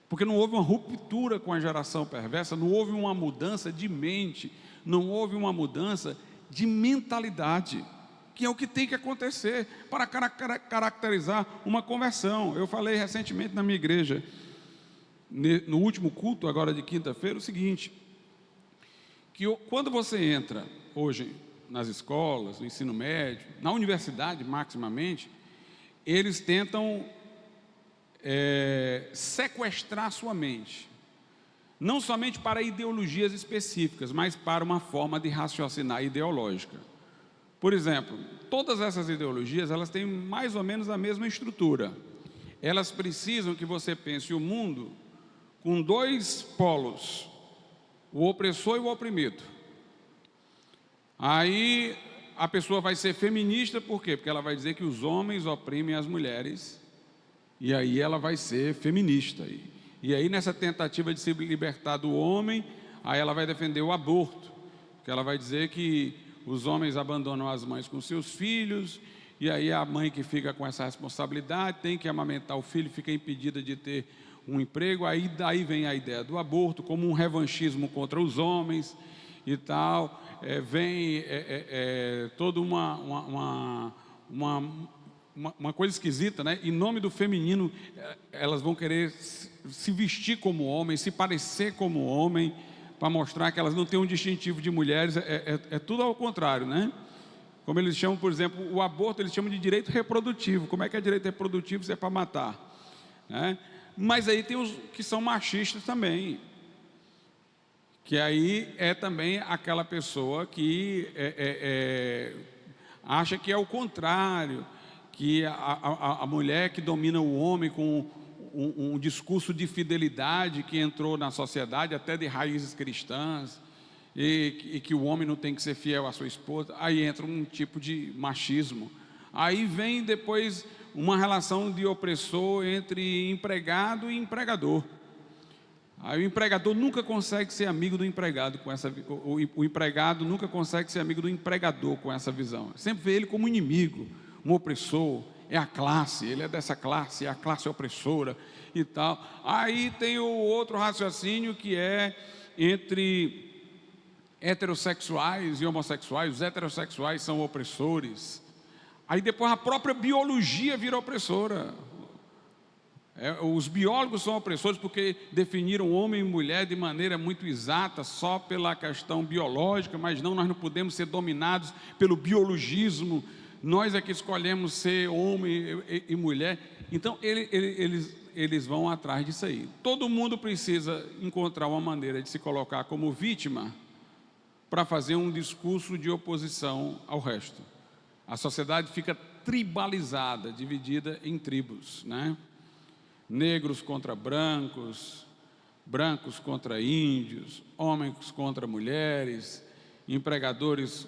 Porque não houve uma ruptura com a geração perversa, não houve uma mudança de mente, não houve uma mudança de mentalidade, que é o que tem que acontecer para caracterizar uma conversão. Eu falei recentemente na minha igreja, no último culto, agora de quinta-feira, o seguinte, que quando você entra hoje nas escolas, no ensino médio, na universidade maximamente, eles tentam sequestrar sua mente, não somente para ideologias específicas, mas para uma forma de raciocinar ideológica. Por exemplo, todas essas ideologias, elas têm mais ou menos a mesma estrutura. Elas precisam que você pense o mundo com dois polos, o opressor e o oprimido. Aí a pessoa vai ser feminista, por quê? Porque ela vai dizer que os homens oprimem as mulheres, e aí ela vai ser feminista. E aí nessa tentativa de se libertar do homem, aí ela vai defender o aborto, porque ela vai dizer que os homens abandonam as mães com seus filhos, e aí a mãe que fica com essa responsabilidade, tem que amamentar o filho, fica impedida de ter um emprego. Aí daí vem a ideia do aborto como um revanchismo contra os homens e tal. Vem toda uma coisa esquisita, né? Em nome do feminino, elas vão querer se vestir como homem, se parecer como homem, para mostrar que elas não têm um distintivo de mulheres. É tudo ao contrário, né? Como eles chamam, por exemplo, o aborto, eles chamam de direito reprodutivo. Como é que é direito reprodutivo se é para matar, né? Mas aí tem os que são machistas também, que aí é também aquela pessoa que acha que é o contrário, que a mulher que domina o homem com um discurso de fidelidade que entrou na sociedade até de raízes cristãs, e que o homem não tem que ser fiel à sua esposa. Aí entra um tipo de machismo. Aí vem depois uma relação de opressor entre empregado e empregador. Aí o empregador nunca consegue ser amigo do empregado com essa, o empregado nunca consegue ser amigo do empregador com essa visão. Sempre vê ele como inimigo, um opressor. É a classe, ele é dessa classe, é a classe opressora e tal. Aí tem o outro raciocínio que é entre heterossexuais e homossexuais. Os heterossexuais são opressores. Aí depois a própria biologia vira opressora. Os biólogos são opressores porque definiram homem e mulher de maneira muito exata, só pela questão biológica, mas nós não podemos ser dominados pelo biologismo. Nós é que escolhemos ser homem e mulher. Então eles vão atrás disso aí. Todo mundo precisa encontrar uma maneira de se colocar como vítima para fazer um discurso de oposição ao resto. A sociedade fica tribalizada, dividida em tribos, né? Negros contra brancos, brancos contra índios, homens contra mulheres, empregadores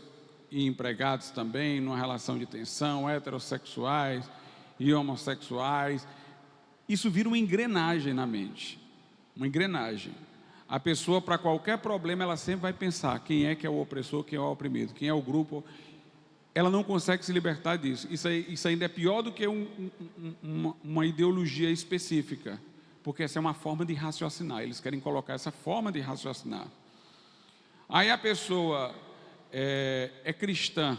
e empregados também, numa relação de tensão, heterossexuais e homossexuais. Isso vira uma engrenagem na mente, uma engrenagem. A pessoa, para qualquer problema, ela sempre vai pensar quem é que é o opressor, quem é o oprimido, quem é o grupo. Ela não consegue se libertar disso. Isso ainda é pior do que uma ideologia específica, porque essa é uma forma de raciocinar. Eles querem colocar essa forma de raciocinar. Aí a pessoa é cristã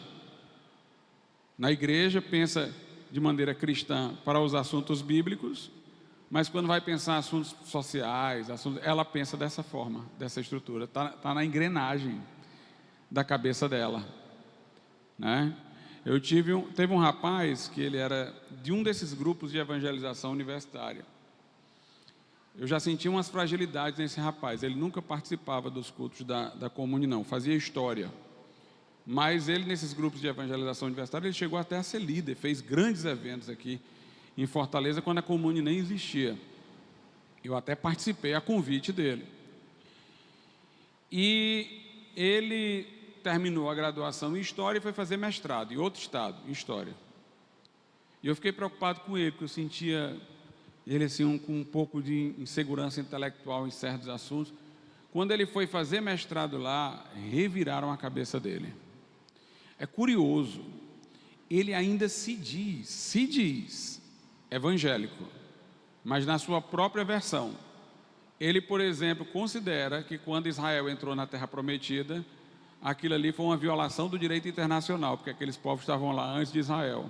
na igreja, pensa de maneira cristã para os assuntos bíblicos, mas quando vai pensar assuntos sociais, ela pensa dessa forma, dessa estrutura. Tá na engrenagem da cabeça dela, né? Teve um rapaz que ele era de um desses grupos de evangelização universitária. Eu já senti umas fragilidades nesse rapaz. Ele nunca participava dos cultos da Comune, não, fazia história. Mas ele, nesses grupos de evangelização universitária, ele chegou até a ser líder, fez grandes eventos aqui em Fortaleza, quando a Comune nem existia. Eu até participei a convite dele. E ele terminou a graduação em História e foi fazer mestrado em outro estado, em História. E eu fiquei preocupado com ele, porque eu sentia ele assim, com um pouco de insegurança intelectual em certos assuntos. Quando ele foi fazer mestrado lá, reviraram a cabeça dele. É curioso, ele ainda se diz evangélico, mas na sua própria versão. Ele, por exemplo, considera que quando Israel entrou na Terra Prometida, aquilo ali foi uma violação do direito internacional, porque aqueles povos estavam lá antes de Israel.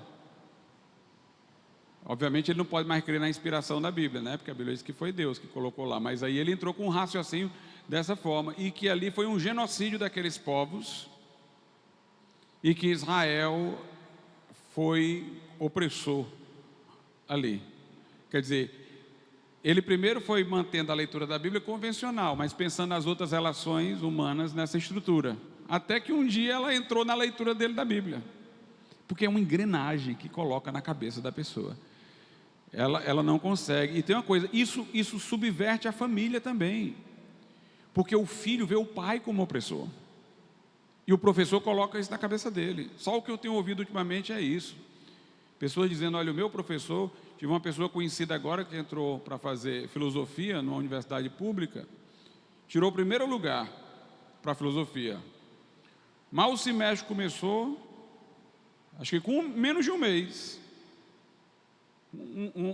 Obviamente ele não pode mais crer na inspiração da Bíblia, né? Porque a Bíblia diz que foi Deus que colocou lá, mas aí ele entrou com um raciocínio dessa forma, e que ali foi um genocídio daqueles povos, e que Israel foi opressor ali. Quer dizer, ele primeiro foi mantendo a leitura da Bíblia convencional, mas pensando nas outras relações humanas nessa estrutura, até que um dia ela entrou na leitura dele da Bíblia, porque é uma engrenagem que coloca na cabeça da pessoa. Ela não consegue. E tem uma coisa, isso subverte a família também, porque o filho vê o pai como opressor, e o professor coloca isso na cabeça dele. Só o que eu tenho ouvido ultimamente é isso, pessoas dizendo: olha, o meu professor... Tive uma pessoa conhecida agora que entrou para fazer filosofia numa universidade pública, tirou o primeiro lugar para filosofia. Mal o semestre começou, acho que com menos de um mês,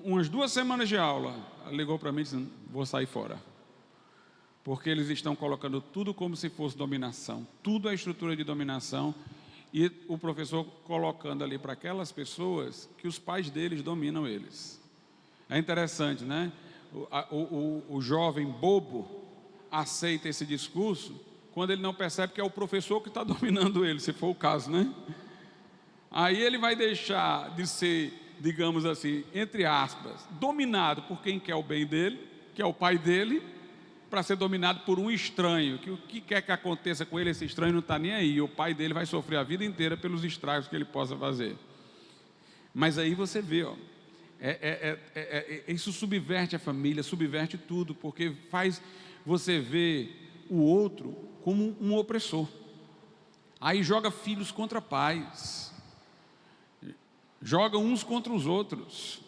umas 2 semanas de aula, ela ligou para mim dizendo: vou sair fora, porque eles estão colocando tudo como se fosse dominação, tudo é estrutura de dominação, e o professor colocando ali para aquelas pessoas que os pais deles dominam eles. É interessante, né? O jovem bobo aceita esse discurso quando ele não percebe que é o professor que está dominando ele, se for o caso, né? Aí ele vai deixar de ser, digamos assim, entre aspas, dominado por quem quer o bem dele, que é o pai dele, para ser dominado por um estranho, que o que quer que aconteça com ele, esse estranho não está nem aí, e o pai dele vai sofrer a vida inteira pelos estragos que ele possa fazer. Mas aí você vê, ó, isso subverte a família, subverte tudo, porque faz você ver o outro como um opressor. Aí joga filhos contra pais, joga uns contra os outros.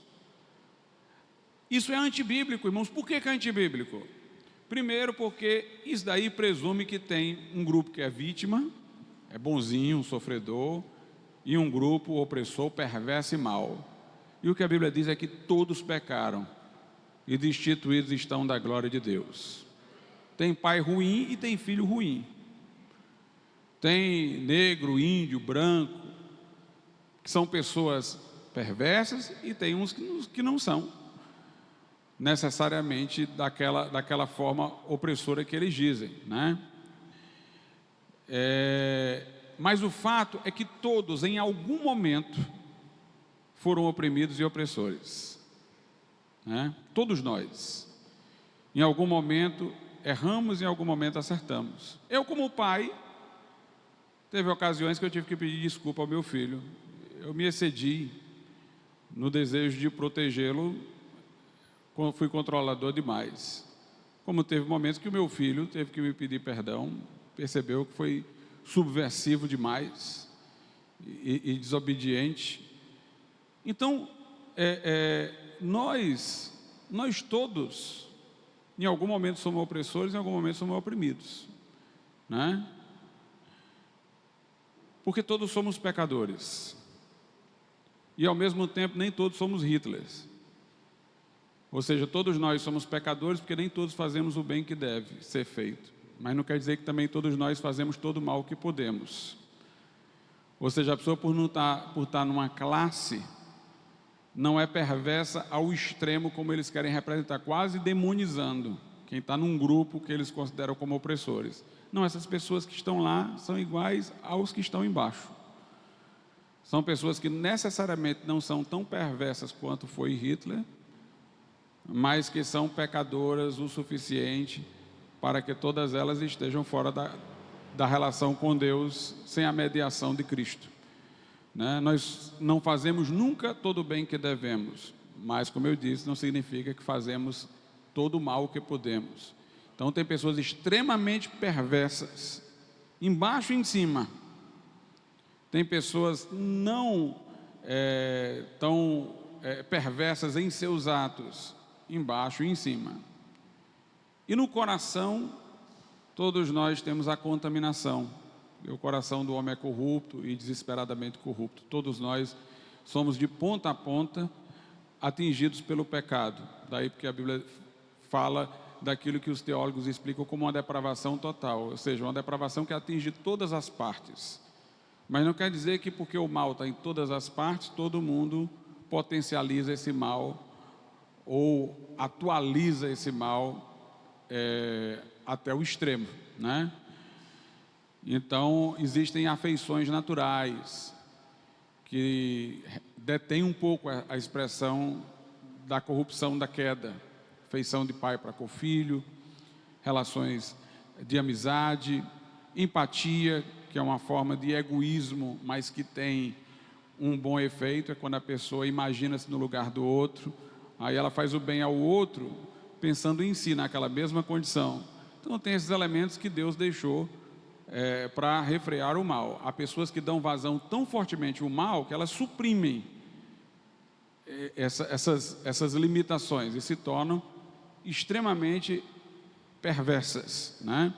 Isso é antibíblico, irmãos. Por que é antibíblico? Primeiro, porque isso daí presume que tem um grupo que é vítima, é bonzinho, um sofredor, e um grupo opressor, perverso e mau. E o que a Bíblia diz é que todos pecaram e destituídos estão da glória de Deus. Tem pai ruim e tem filho ruim. Tem negro, índio, branco, que são pessoas perversas, e tem uns que não são necessariamente daquela forma opressora que eles dizem, né? Mas o fato é que todos, em algum momento, foram oprimidos e opressores, né? Todos nós, em algum momento, erramos, em algum momento acertamos. Eu, como pai, teve ocasiões que eu tive que pedir desculpa ao meu filho. Eu me excedi no desejo de protegê-lo, fui controlador demais. como teve momentos que o meu filho teve que me pedir perdão, percebeu que foi subversivo demais e desobediente. Então, nós todos, em algum momento somos opressores, em algum momento somos oprimidos, né? Porque todos somos pecadores. E ao mesmo tempo nem todos somos Hitlers. Ou seja, todos nós somos pecadores porque nem todos fazemos o bem que deve ser feito. Mas não quer dizer que também todos nós fazemos todo o mal que podemos. Ou seja, a pessoa por estar numa classe não é perversa ao extremo como eles querem representar, quase demonizando quem está num grupo que eles consideram como opressores. Não, essas pessoas que estão lá são iguais aos que estão embaixo. São pessoas que necessariamente não são tão perversas quanto foi Hitler, mas que são pecadoras o suficiente para que todas elas estejam fora da relação com Deus, sem a mediação de Cristo, né? Nós não fazemos nunca todo o bem que devemos, mas, como eu disse, não significa que fazemos todo o mal que podemos. Então, tem pessoas extremamente perversas, embaixo e em cima. Tem pessoas não tão perversas em seus atos, embaixo e em cima. E no coração, todos nós temos a contaminação. O coração do homem é corrupto e desesperadamente corrupto. Todos nós somos de ponta a ponta atingidos pelo pecado. Daí porque a Bíblia fala daquilo que os teólogos explicam como uma depravação total, ou seja, uma depravação que atinge todas as partes. Mas não quer dizer que porque o mal está em todas as partes, todo mundo potencializa esse mal ou atualiza esse mal até o extremo, né? Então, existem afeições naturais que detêm um pouco a expressão da corrupção da queda. Afeição de pai para com filho, relações de amizade, empatia, que é uma forma de egoísmo, mas que tem um bom efeito, é quando a pessoa imagina-se no lugar do outro, aí ela faz o bem ao outro, pensando em si, naquela mesma condição. Então tem esses elementos que Deus deixou para refrear o mal. Há pessoas que dão vazão tão fortemente ao mal, que elas suprimem essas limitações e se tornam extremamente perversas, né?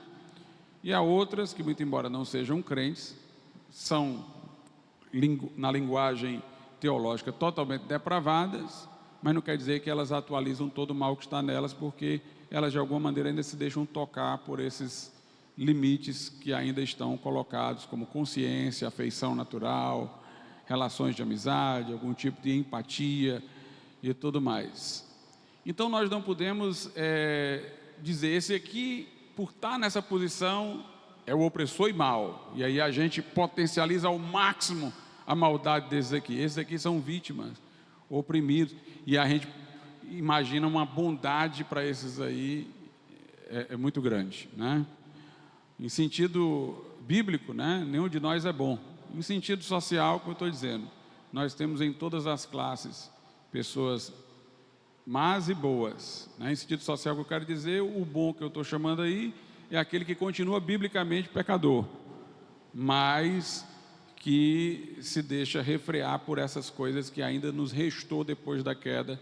E há outras que, muito embora não sejam crentes, são, na linguagem teológica, totalmente depravadas, mas não quer dizer que elas atualizam todo o mal que está nelas, porque elas de alguma maneira ainda se deixam tocar por esses limites que ainda estão colocados, como consciência, afeição natural, relações de amizade, algum tipo de empatia e tudo mais. Então nós não podemos dizer, esse aqui, por estar nessa posição, é o opressor e mal, e aí a gente potencializa ao máximo a maldade desses aqui. Esses aqui são vítimas, oprimidos, e a gente imagina uma bondade para esses aí muito grande, né? Em sentido bíblico, né, nenhum de nós é bom. Em sentido social, como eu estou dizendo, nós temos em todas as classes pessoas más e boas, né? Em sentido social, que eu quero dizer, o bom que eu estou chamando aí é aquele que continua biblicamente pecador, mas que se deixa refrear por essas coisas que ainda nos restou depois da queda,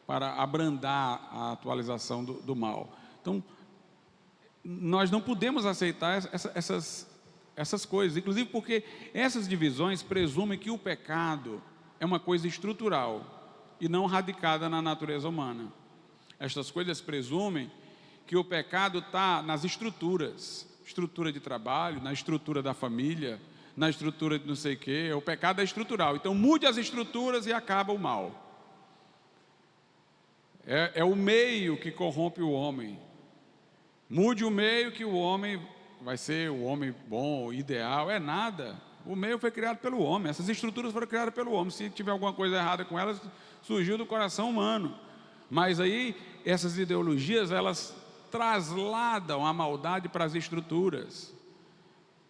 para abrandar a atualização do mal. Então, nós não podemos aceitar essas coisas, inclusive porque essas divisões presumem que o pecado é uma coisa estrutural e não radicada na natureza humana. Estas coisas presumem que o pecado está nas estruturas, estrutura de trabalho, na estrutura da família, na estrutura de não sei o quê. O pecado é estrutural, então mude as estruturas e acaba o mal. É o meio que corrompe o homem. Mude o meio que o homem vai ser o homem bom, ideal. É nada. O meio foi criado pelo homem. Essas estruturas foram criadas pelo homem. Se tiver alguma coisa errada com elas, surgiu do coração humano. Mas aí, essas ideologias, elas trasladam a maldade para as estruturas.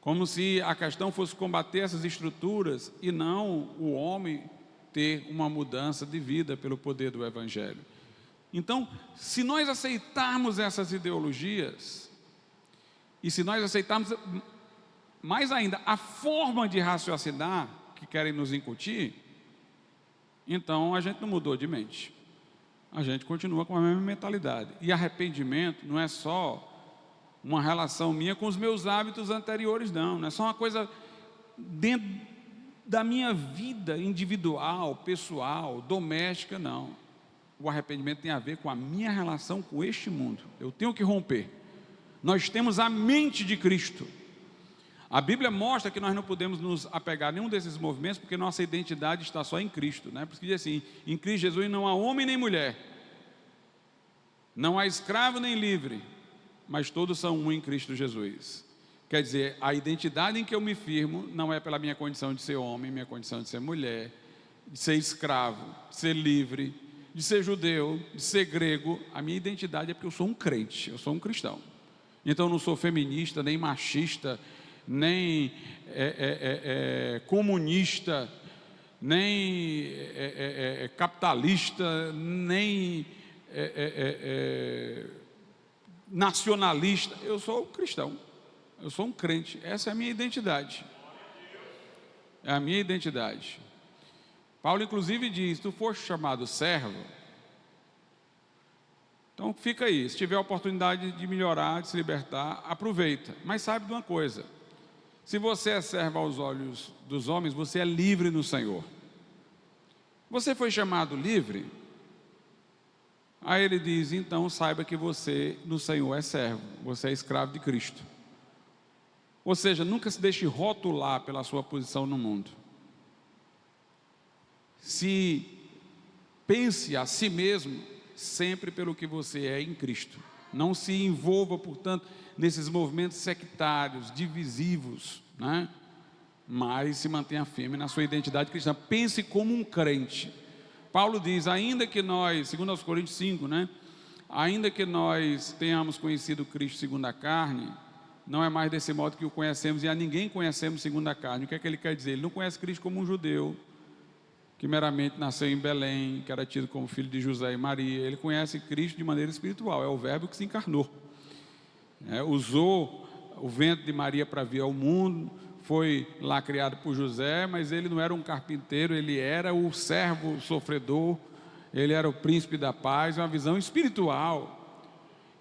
Como se a questão fosse combater essas estruturas e não o homem ter uma mudança de vida pelo poder do Evangelho. Então, se nós aceitarmos essas ideologias, e se nós aceitarmos mais ainda a forma de raciocinar que querem nos incutir, então a gente não mudou de mente. A gente continua com a mesma mentalidade. E arrependimento não é só uma relação minha com os meus hábitos anteriores, não. Não é só uma coisa dentro da minha vida individual, pessoal, doméstica, não. O arrependimento tem a ver com a minha relação com este mundo. Eu tenho que romper. Nós temos a mente de Cristo. A Bíblia mostra que nós não podemos nos apegar a nenhum desses movimentos, porque nossa identidade está só em Cristo, né? Por isso que diz assim: em Cristo Jesus não há homem nem mulher, não há escravo nem livre, mas todos são um em Cristo Jesus. Quer dizer, a identidade em que eu me firmo não é pela minha condição de ser homem, minha condição de ser mulher, de ser escravo, de ser livre, de ser judeu, de ser grego. A minha identidade é porque eu sou um crente, eu sou um cristão. Então eu não sou feminista, nem machista, nem comunista, nem capitalista, nem nacionalista. Eu sou um cristão, eu sou um crente. Essa é a minha identidade. É a minha identidade. Paulo inclusive diz: tu foste chamado servo. Então fica aí, se tiver a oportunidade de melhorar, de se libertar, aproveita. Mas saiba de uma coisa: se você é servo aos olhos dos homens, você é livre no Senhor. Você foi chamado livre? Aí ele diz: então saiba que você no Senhor é servo, você é escravo de Cristo. Ou seja, nunca se deixe rotular pela sua posição no mundo. Se pense a si mesmo sempre pelo que você é em Cristo. Não se envolva, portanto, nesses movimentos sectários, divisivos, né? Mas se mantenha firme na sua identidade cristã. Pense como um crente. Paulo diz: ainda que nós, segundo aos Coríntios 5, né? Ainda que nós tenhamos conhecido Cristo segundo a carne, não é mais desse modo que o conhecemos, e a ninguém conhecemos segundo a carne. O que é que ele quer dizer? Ele não conhece Cristo como um judeu que meramente nasceu em Belém, que era tido como filho de José e Maria. Ele conhece Cristo de maneira espiritual, é o verbo que se encarnou. Usou o ventre de Maria para vir ao mundo, foi lá criado por José, mas ele não era um carpinteiro, ele era o servo sofredor, ele era o príncipe da paz, uma visão espiritual.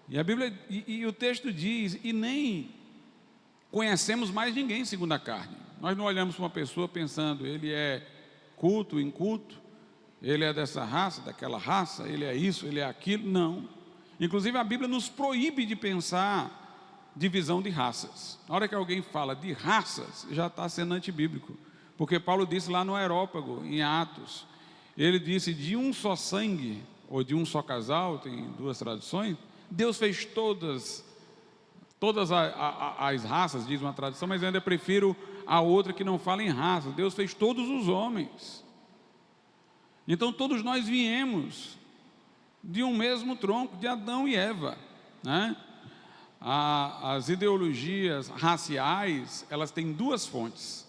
E a Bíblia, e o texto diz: e nem conhecemos mais ninguém segundo a carne. Nós não olhamos para uma pessoa pensando: ele é culto, inculto, ele é dessa raça, daquela raça, ele é isso, ele é aquilo. Não. Inclusive a Bíblia nos proíbe de pensar divisão de raças. Na hora que alguém fala de raças, já está sendo antibíblico, porque Paulo disse lá no Areópago, em Atos, ele disse: de um só sangue, ou de um só casal, tem duas traduções, Deus fez todas as raças, diz uma tradução, mas eu ainda prefiro a outra que não fala em raça. Deus fez todos os homens. Então todos nós viemos de um mesmo tronco, de Adão e Eva, né? As ideologias raciais, elas têm duas fontes.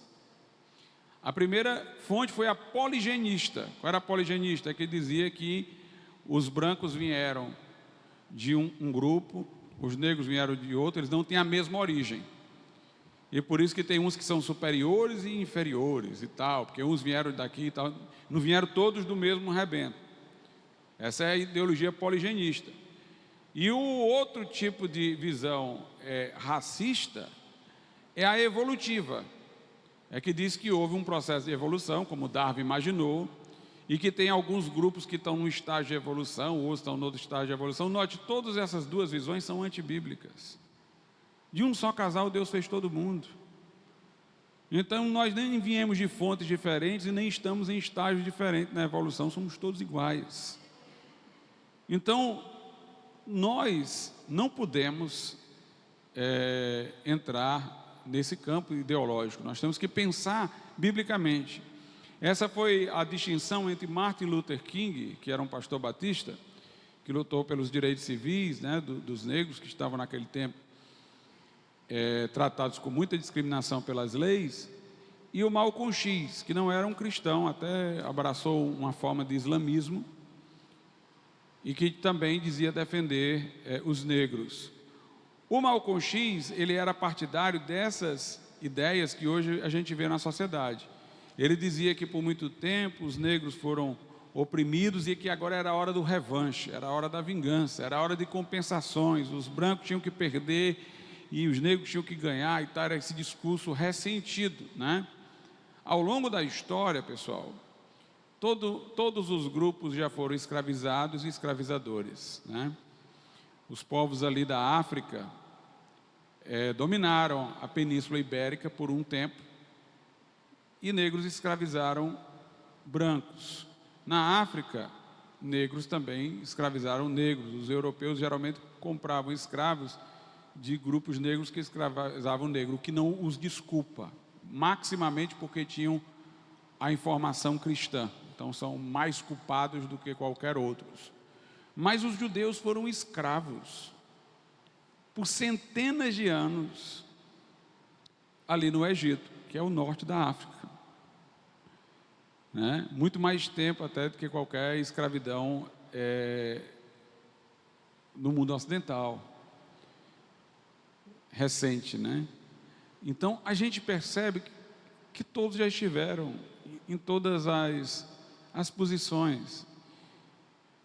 A primeira fonte foi a poligenista. Qual era a poligenista? Que dizia que os brancos vieram de um grupo, os negros vieram de outro, eles não têm a mesma origem. E por isso que tem uns que são superiores e inferiores e tal, porque uns vieram daqui e tal, não vieram todos do mesmo rebento. Essa é a ideologia poligenista. E o outro tipo de visão racista é a evolutiva. É que diz que houve um processo de evolução, como Darwin imaginou, e que tem alguns grupos que estão num estágio de evolução, outros estão no outro estágio de evolução. Note, todas essas duas visões são antibíblicas. De um só casal, Deus fez todo mundo. Então, nós nem viemos de fontes diferentes e nem estamos em estágios diferentes na evolução, somos todos iguais. Então, nós não podemos entrar nesse campo ideológico, nós temos que pensar biblicamente. Essa foi a distinção entre Martin Luther King, que era um pastor batista, que lutou pelos direitos civis, né, dos negros que estavam naquele tempo tratados com muita discriminação pelas leis, e o Malcolm X, que não era um cristão, até abraçou uma forma de islamismo, e que também dizia defender os negros. O Malcolm X, ele era partidário dessas ideias que hoje a gente vê na sociedade. Ele dizia que por muito tempo os negros foram oprimidos e que agora era a hora do revanche, era a hora da vingança, era a hora de compensações, os brancos tinham que perder e os negros tinham que ganhar e tal, era esse discurso ressentido, né? Ao longo da história, pessoal, todos os grupos já foram escravizados e escravizadores, né? Os povos ali da África dominaram a Península Ibérica por um tempo e negros escravizaram brancos. Na África, negros também escravizaram negros. Os europeus geralmente compravam escravos de grupos negros que escravizavam negros, o que não os desculpa, maximamente porque tinham a informação cristã. Então são mais culpados do que qualquer outros. Mas os judeus foram escravos por centenas de anos ali no Egito, que é o norte da África, né? Muito mais tempo até do que qualquer escravidão no mundo ocidental, recente, né? Então a gente percebe que todos já estiveram em todas as posições.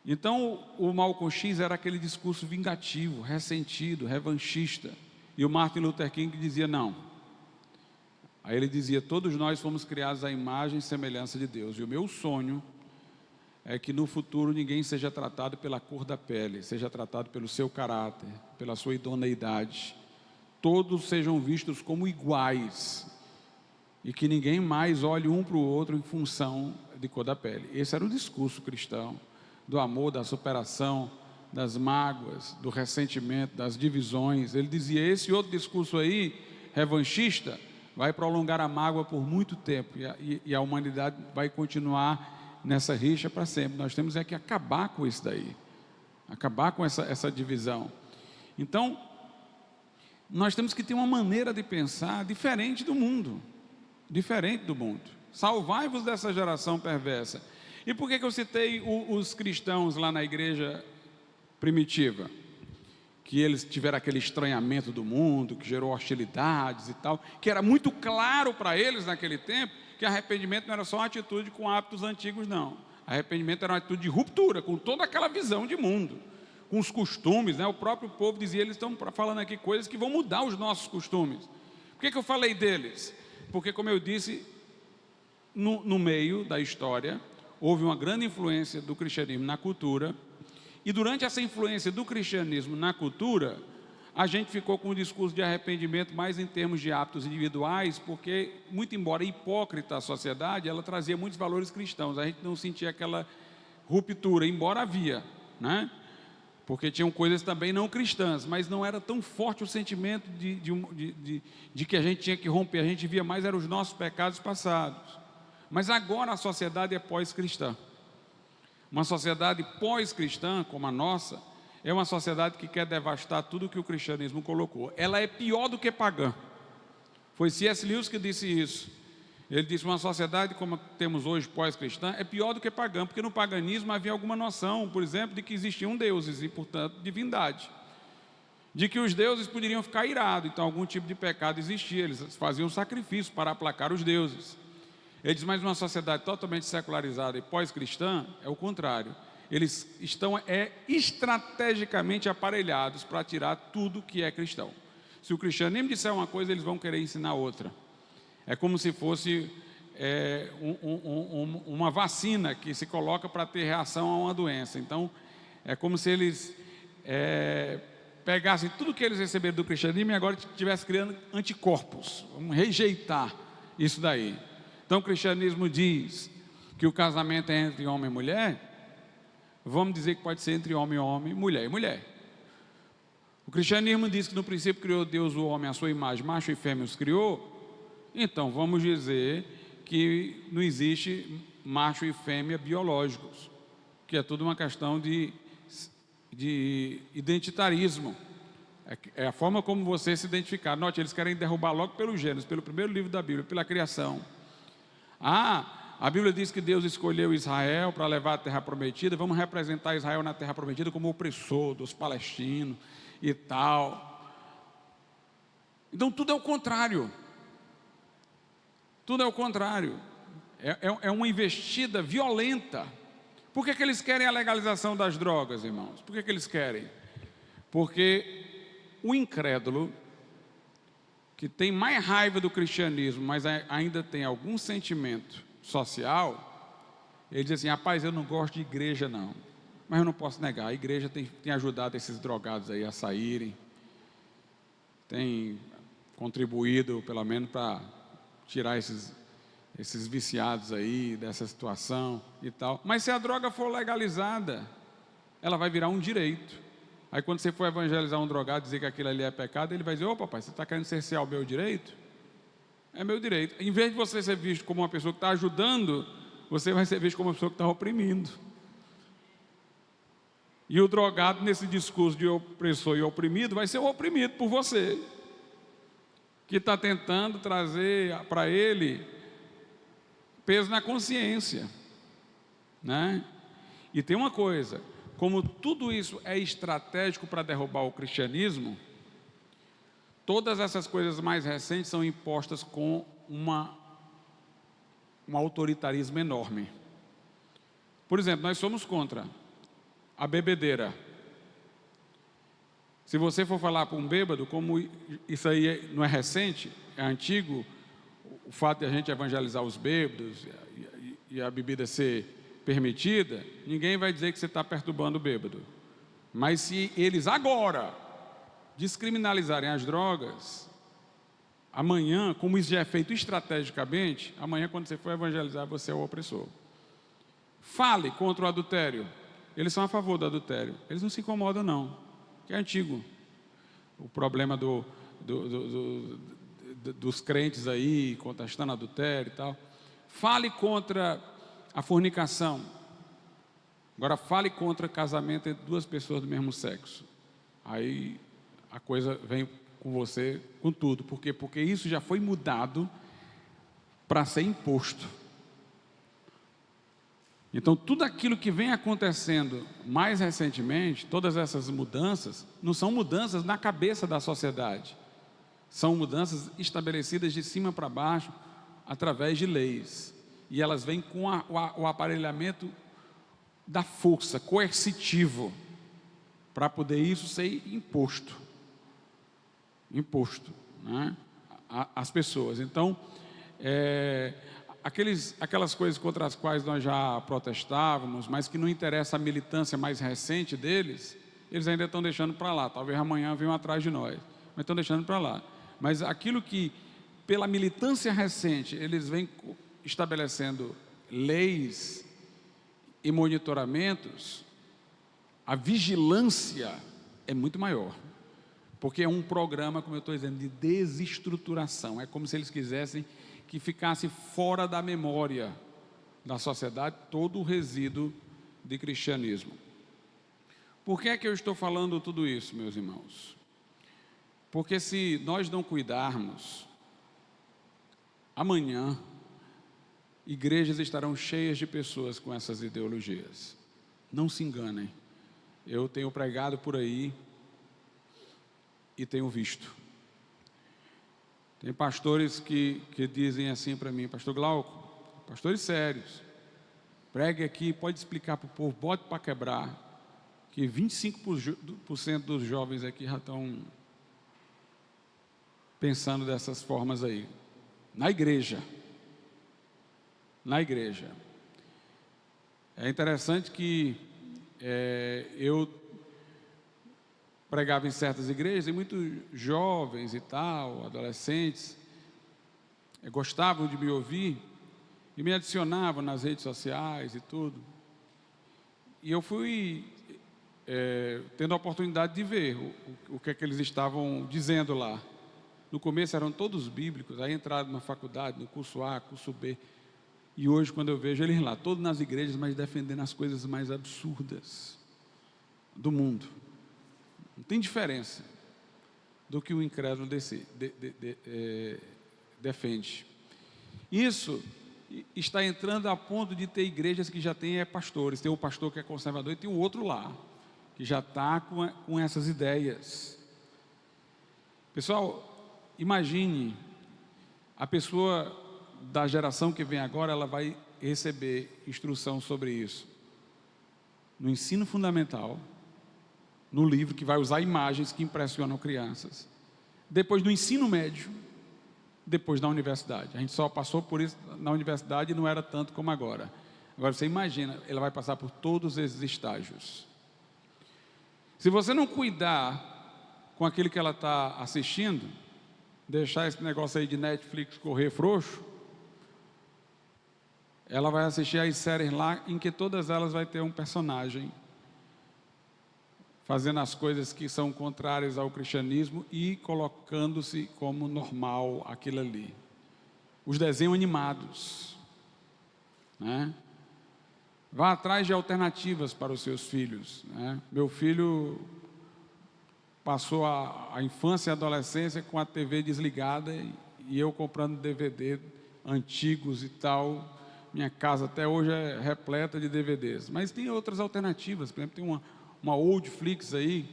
Então o Malcolm X era aquele discurso vingativo, ressentido, revanchista, e o Martin Luther King dizia não. Aí ele dizia: todos nós fomos criados à imagem e semelhança de Deus, e o meu sonho é que no futuro ninguém seja tratado pela cor da pele, seja tratado pelo seu caráter, pela sua idoneidade, todos sejam vistos como iguais, e que ninguém mais olhe um para o outro em função de cor da pele. Esse era o discurso cristão, do amor, da superação, das mágoas, do ressentimento, das divisões. Ele dizia: esse outro discurso aí, revanchista, vai prolongar a mágoa por muito tempo, e a humanidade vai continuar nessa rixa para sempre. Nós temos que acabar com isso daí, acabar com essa divisão. Então, nós temos que ter uma maneira de pensar diferente do mundo, Salvai-vos dessa geração perversa. E por que eu citei os cristãos lá na igreja primitiva? Que eles tiveram aquele estranhamento do mundo, que gerou hostilidades e tal, que era muito claro para eles naquele tempo, que arrependimento não era só uma atitude com hábitos antigos, não. Arrependimento era uma atitude de ruptura, com toda aquela visão de mundo, com os costumes, né? O próprio povo dizia: eles estão falando aqui coisas que vão mudar os nossos costumes. Por que eu falei deles? Porque, como eu disse, no meio da história, houve uma grande influência do cristianismo na cultura, e durante essa influência do cristianismo na cultura, a gente ficou com um discurso de arrependimento mais em termos de hábitos individuais, porque, muito embora hipócrita a sociedade, ela trazia muitos valores cristãos, a gente não sentia aquela ruptura, embora havia, né? Porque tinham coisas também não cristãs, mas não era tão forte o sentimento de que a gente tinha que romper, a gente via mais eram os nossos pecados passados. Mas agora a sociedade é pós-cristã. Uma sociedade pós-cristã, como a nossa, é uma sociedade que quer devastar tudo que o cristianismo colocou. Ela é pior do que pagã. Foi C.S. Lewis que disse isso. Ele disse: uma sociedade como temos hoje, pós-cristã, é pior do que pagã, porque no paganismo havia alguma noção, por exemplo, de que existiam deuses e, portanto, divindade. De que os deuses poderiam ficar irados, então algum tipo de pecado existia, eles faziam sacrifício para aplacar os deuses. Ele diz: mas uma sociedade totalmente secularizada e pós-cristã é o contrário. Eles estão estrategicamente aparelhados para tirar tudo que é cristão. Se o cristianismo disser uma coisa, eles vão querer ensinar outra. É como se fosse uma vacina que se coloca para ter reação a uma doença. Então, é como se eles pegassem tudo que eles receberam do cristianismo e agora estivessem criando anticorpos. Vamos rejeitar isso daí. Então o cristianismo diz que o casamento é entre homem e mulher, vamos dizer que pode ser entre homem e homem, mulher e mulher. O cristianismo diz que no princípio criou Deus o homem à sua imagem, macho e fêmea os criou, então vamos dizer que não existe macho e fêmea biológicos, que é tudo uma questão de identitarismo. É a forma como você se identificar. Note, eles querem derrubar logo pelos gêneros, pelo primeiro livro da Bíblia, pela criação. A Bíblia diz que Deus escolheu Israel para levar a terra prometida. Vamos representar Israel na terra prometida como opressor dos palestinos e tal. Então tudo é o contrário. Tudo é o contrário. É uma investida violenta. Por que eles querem a legalização das drogas, irmãos? Por que eles querem? Porque o incrédulo, que tem mais raiva do cristianismo, mas ainda tem algum sentimento social, ele diz assim: rapaz, eu não gosto de igreja não, mas eu não posso negar, a igreja tem ajudado esses drogados aí a saírem, tem contribuído pelo menos para tirar esses viciados aí dessa situação e tal. Mas se a droga for legalizada, ela vai virar um direito. Aí quando você for evangelizar um drogado, dizer que aquilo ali é pecado, ele vai dizer: ô papai, você está querendo cercear o meu direito? É meu direito. Em vez de você ser visto como uma pessoa que está ajudando, você vai ser visto como uma pessoa que está oprimindo. E o drogado, nesse discurso de opressor e oprimido, vai ser o oprimido por você, que está tentando trazer para ele peso na consciência, né? E tem uma coisa: como tudo isso é estratégico para derrubar o cristianismo, todas essas coisas mais recentes são impostas com um autoritarismo enorme. Por exemplo, nós somos contra a bebedeira. Se você for falar para um bêbado, como isso aí não é recente, é antigo, o fato de a gente evangelizar os bêbados e a bebida ser permitida, ninguém vai dizer que você está perturbando o bêbado. Mas se eles agora descriminalizarem as drogas, amanhã, como isso já é feito estrategicamente, amanhã quando você for evangelizar, você é o opressor. Fale contra o adultério. Eles são a favor do adultério. Eles não se incomodam não, que é antigo. O problema dos crentes aí, contestando adultério e tal. Fale contra a fornicação. Agora fale contra casamento entre duas pessoas do mesmo sexo. Aí a coisa vem com você com tudo. Por quê? Porque isso já foi mudado para ser imposto. Então tudo aquilo que vem acontecendo mais recentemente, todas essas mudanças, não são mudanças na cabeça da sociedade. São mudanças estabelecidas de cima para baixo, através de leis. E elas vêm com o aparelhamento da força, coercitivo, para poder isso ser imposto. Imposto, né, às pessoas. Então, aquelas coisas contra as quais nós já protestávamos, mas que não interessa a militância mais recente deles, eles ainda estão deixando para lá. Talvez amanhã venham atrás de nós, mas estão deixando para lá. Mas aquilo que, pela militância recente, eles vêm estabelecendo leis e monitoramentos, a vigilância é muito maior. Porque é um programa, como eu estou dizendo, de desestruturação. É como se eles quisessem que ficasse fora da memória da sociedade todo o resíduo de cristianismo. Por que é que eu estou falando tudo isso, meus irmãos? Porque se nós não cuidarmos, amanhã, igrejas estarão cheias de pessoas com essas ideologias. Não se enganem. Eu tenho pregado por aí e tenho visto. Tem pastores que dizem assim para mim: pastor Glauco, pastores sérios, pregue aqui, pode explicar para o povo, bote para quebrar, que 25% dos jovens aqui já estão pensando dessas formas aí, na igreja. Na igreja. É interessante que eu pregava em certas igrejas e muitos jovens e tal, adolescentes, gostavam de me ouvir e me adicionavam nas redes sociais e tudo. E eu fui tendo a oportunidade de ver o que é que eles estavam dizendo lá. No começo eram todos bíblicos, aí entraram na faculdade, no curso A, curso B. E hoje, quando eu vejo eles lá, todos nas igrejas, mas defendendo as coisas mais absurdas do mundo. Não tem diferença do que o incrédulo defende. Isso está entrando a ponto de ter igrejas que já têm pastores. Tem um pastor que é conservador e tem o outro lá, que já está com essas ideias. Pessoal, imagine, a pessoa da geração que vem agora, ela vai receber instrução sobre isso no ensino fundamental, no livro que vai usar imagens que impressionam crianças, depois no ensino médio, depois na universidade. A gente só passou por isso na universidade e não era tanto como agora. Agora você imagina, ela vai passar por todos esses estágios. Se você não cuidar com aquilo que ela está assistindo, deixar esse negócio aí de Netflix correr frouxo, ela vai assistir as séries lá em que todas elas vai ter um personagem fazendo as coisas que são contrárias ao cristianismo e colocando-se como normal aquilo ali. Os desenhos animados, né? Vá atrás de alternativas para os seus filhos, né? Meu filho passou a infância e a adolescência com a TV desligada e eu comprando DVD antigos e tal. Minha casa até hoje é repleta de DVDs, mas tem outras alternativas. Por exemplo, tem uma Oldflix aí,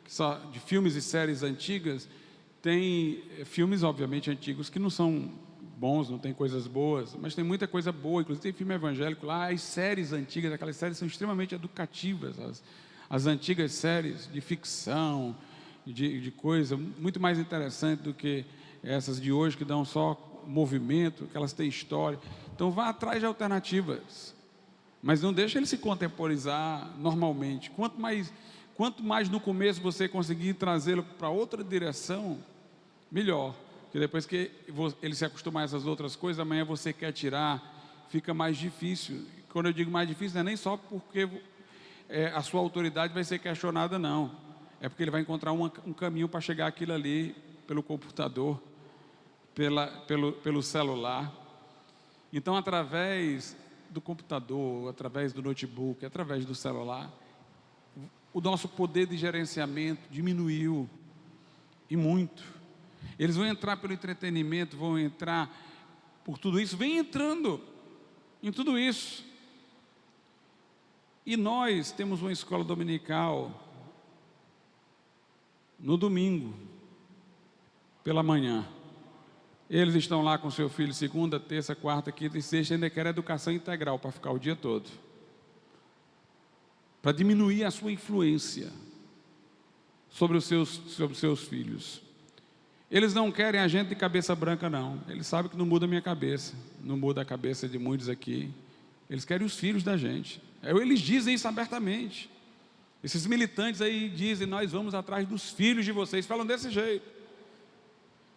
que só de filmes e séries antigas. Tem filmes, obviamente, antigos que não são bons, não tem coisas boas, mas tem muita coisa boa, inclusive tem filme evangélico lá. As séries antigas, aquelas séries são extremamente educativas, as antigas séries de ficção, de coisa muito mais interessante do que essas de hoje, que dão só movimento, que elas têm história. Então vá atrás de alternativas, mas não deixe ele se contemporizar normalmente. Quanto mais no começo você conseguir trazê-lo para outra direção, melhor. Porque depois que ele se acostumar a essas outras coisas, amanhã você quer tirar, fica mais difícil. Quando eu digo mais difícil, não é nem só porque a sua autoridade vai ser questionada, não. É porque ele vai encontrar um caminho para chegar àquilo ali, pelo computador, pelo celular. Então, através do computador, através do notebook, através do celular, o nosso poder de gerenciamento diminuiu, e muito. Eles vão entrar pelo entretenimento, vão entrar por tudo isso, vem entrando em tudo isso. E nós temos uma escola dominical no domingo, pela manhã. Eles estão lá com seu filho segunda, terça, quarta, quinta e sexta, ainda querem educação integral para ficar o dia todo, para diminuir a sua influência sobre os seus filhos. Eles não querem a gente de cabeça branca, não. Eles sabem que não muda a minha cabeça, não muda a cabeça de muitos aqui. Eles querem os filhos da gente. Eles dizem isso abertamente. Esses militantes aí dizem: nós vamos atrás dos filhos de vocês. Falam desse jeito.